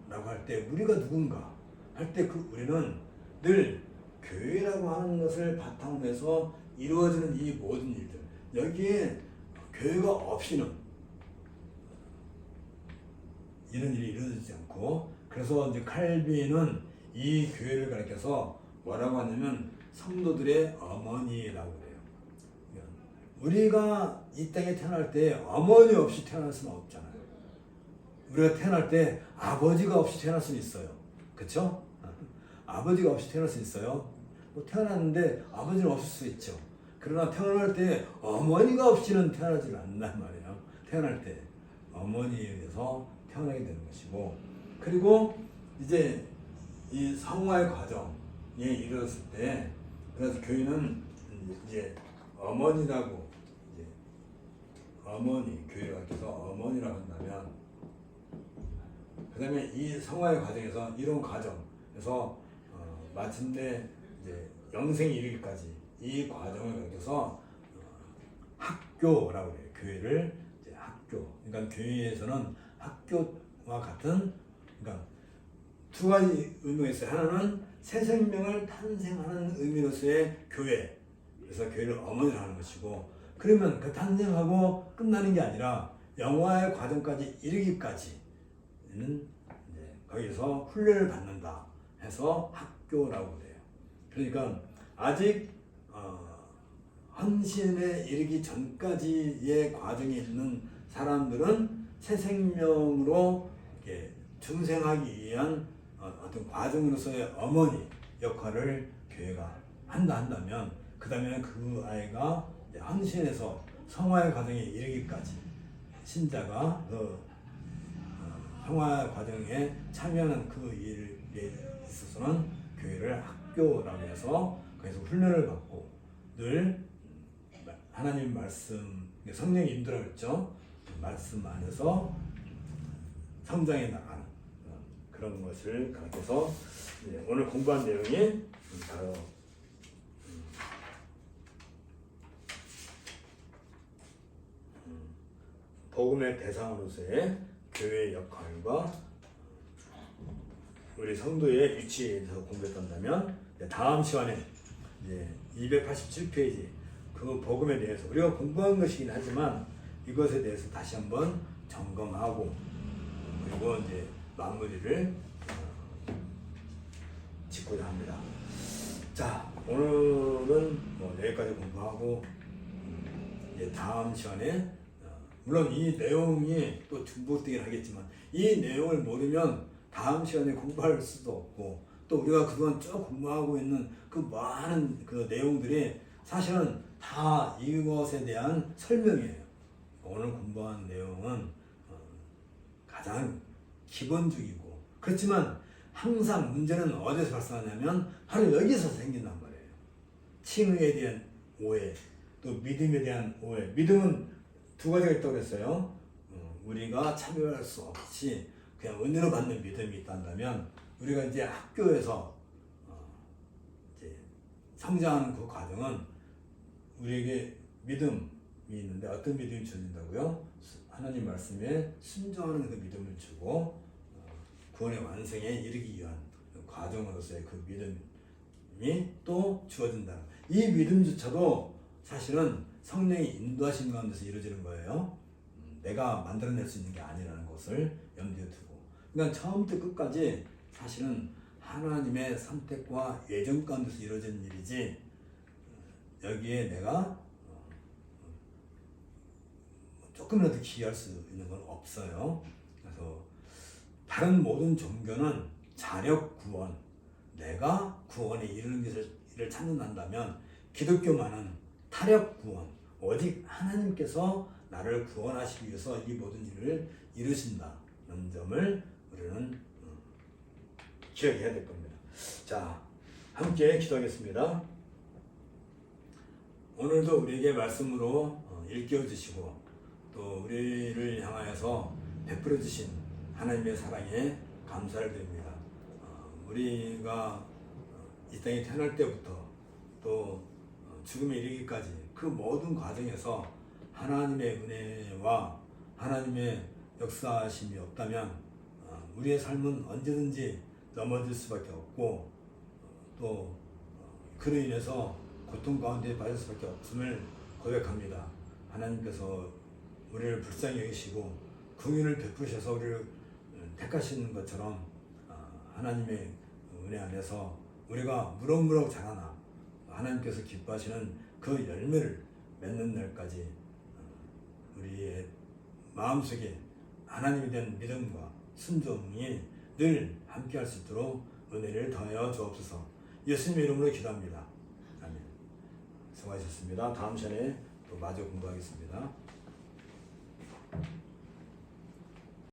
라고 할 때 우리가 누군가 할 때 그 우리는 늘 교회라고 하는 것을 바탕으로 해서 이루어지는 이 모든 일들, 여기에 교회가 없이는 이런 일이 이루어지지 않고, 그래서 이제 칼빈은 이 교회를 가리켜서 뭐라고 하냐면 성도들의 어머니라고 그래요. 우리가 이 땅에 태어날 때 어머니 없이 태어날 수는 없잖아요. 우리가 태어날 때 아버지가 없이 태어날 수는 있어요. 그렇죠? 아버지가 없이 태어날 수 있어요. 뭐 태어났는데 아버지는 없을 수 있죠. 그러나 태어날 때 어머니가 없이는 태어나지 않는단 말이에요. 태어날 때 어머니에 의해서 태어나게 되는 것이고, 그리고 이제 이 성화의 과정에 이르렀을 때, 그래서 교회는 이제 어머니라고, 이제 어머니, 교회를 가르쳐서 어머니라고 한다면, 그 다음에 이 성화의 과정에서 이런 과정에서 마침내 이제 영생에 이르기까지 이 과정을 가르쳐서 학교라고 해요. 교회를 이제 학교. 그러니까 교회에서는 학교와 같은, 그러니까 두 가지 의미가 있어요. 하나는 새 생명을 탄생하는 의미로서의 교회. 그래서 교회를 어머니로 하는 것이고, 그러면 그 탄생하고 끝나는 게 아니라 영화의 과정까지 이르기까지는 이제 거기서 훈련을 받는다 해서 학교라고 그래요. 그러니까 아직 헌신에 이르기 전까지의 과정에 있는 사람들은 새 생명으로 중생하기 위한 어떤 과정으로서의 어머니 역할을 교회가 한다면, 그 다음에 그 아이가 헌신해서 성화의 과정에 이르기까지 신자가 그 성화 과정에 참여하는 그 일에 있어서는 교회를 학교라고 해서 거기서 훈련을 받고 늘 하나님 말씀, 성령이 인도라고 했죠. 말씀 안에서 성장해 나가는 그런 것을 가르쳐서 오늘 공부한 내용이 바로 복음의 대상으로서의 교회의 역할과 우리 성도의 위치에 대해서 공부했던다면, 다음 시간에 이제 287페이지 그 복음에 대해서 우리가 공부한 것이긴 하지만 이것에 대해서 다시 한번 점검하고, 그리고 이제 마무리를 짓고자 합니다. 자, 오늘은 뭐 여기까지 공부하고 이제 다음 시간에 물론 이 내용이 또 중복되긴 하겠지만 이 내용을 모르면 다음 시간에 공부할 수도 없고 또 우리가 그동안 쭉 공부하고 있는 그 많은 그 내용들이 사실은 다 이것에 대한 설명이에요. 오늘 공부한 내용은 가장 기본적이고 그렇지만 항상 문제는 어디서 발생하냐면 바로 여기서 생긴단 말이에요. 칭의에 대한 오해, 또 믿음에 대한 오해. 믿음은 두 가지가 있다고 그랬어요. 우리가 참여할 수 없이 그냥 은혜로 받는 믿음이 있다면 우리가 이제 학교에서 이제 성장하는 그 과정은 우리에게 믿음이 있는데 어떤 믿음이 주어진다고요? 하나님 말씀에 순종하는 그 믿음을 주고 구원의 완성에 이르기 위한 과정으로서의 그 믿음이 또 주어진다. 이 믿음조차도 사실은 성령의 인도하심 가운데서 이루어지는 거예요. 내가 만들어낼 수 있는 게 아니라는 것을 염두에 두고. 그러니까 처음부터 끝까지 사실은 하나님의 선택과 예정 가운데서 이루어지는 일이지 여기에 내가 조금이라도 기여할 수 있는 건 없어요. 그래서 다른 모든 종교는 자력 구원, 내가 구원에 이르는 것을 찾는다면 기독교만은 타력 구원, 오직 하나님께서 나를 구원하시기 위해서 이 모든 일을 이루신다는 점을 우리는 기억해야 될 겁니다. 자, 함께 기도하겠습니다. 오늘도 우리에게 말씀으로 일깨워 주시고 또 우리를 향하여서 베풀어 주신 하나님의 사랑에 감사를 드립니다. 우리가 이 땅에 태어날 때부터 또 죽음에 이르기까지 그 모든 과정에서 하나님의 은혜와 하나님의 역사하심이 없다면 우리의 삶은 언제든지 넘어질 수밖에 없고 또 그로 인해서 고통 가운데 빠질 수밖에 없음을 고백합니다. 하나님께서 우리를 불쌍히 여기시고 긍휼을 베푸셔서 우리를 택하시는 것처럼 하나님의 은혜 안에서 우리가 무럭무럭 자라나 하나님께서 기뻐하시는 그 열매를 맺는 날까지 우리의 마음속에 하나님에 대한 믿음과 순종이 늘 함께할 수 있도록 은혜를 더하여 주옵소서. 예수님의 이름으로 기도합니다. 아멘. 수고하셨습니다. 다음 시간에 또 마저 공부하겠습니다.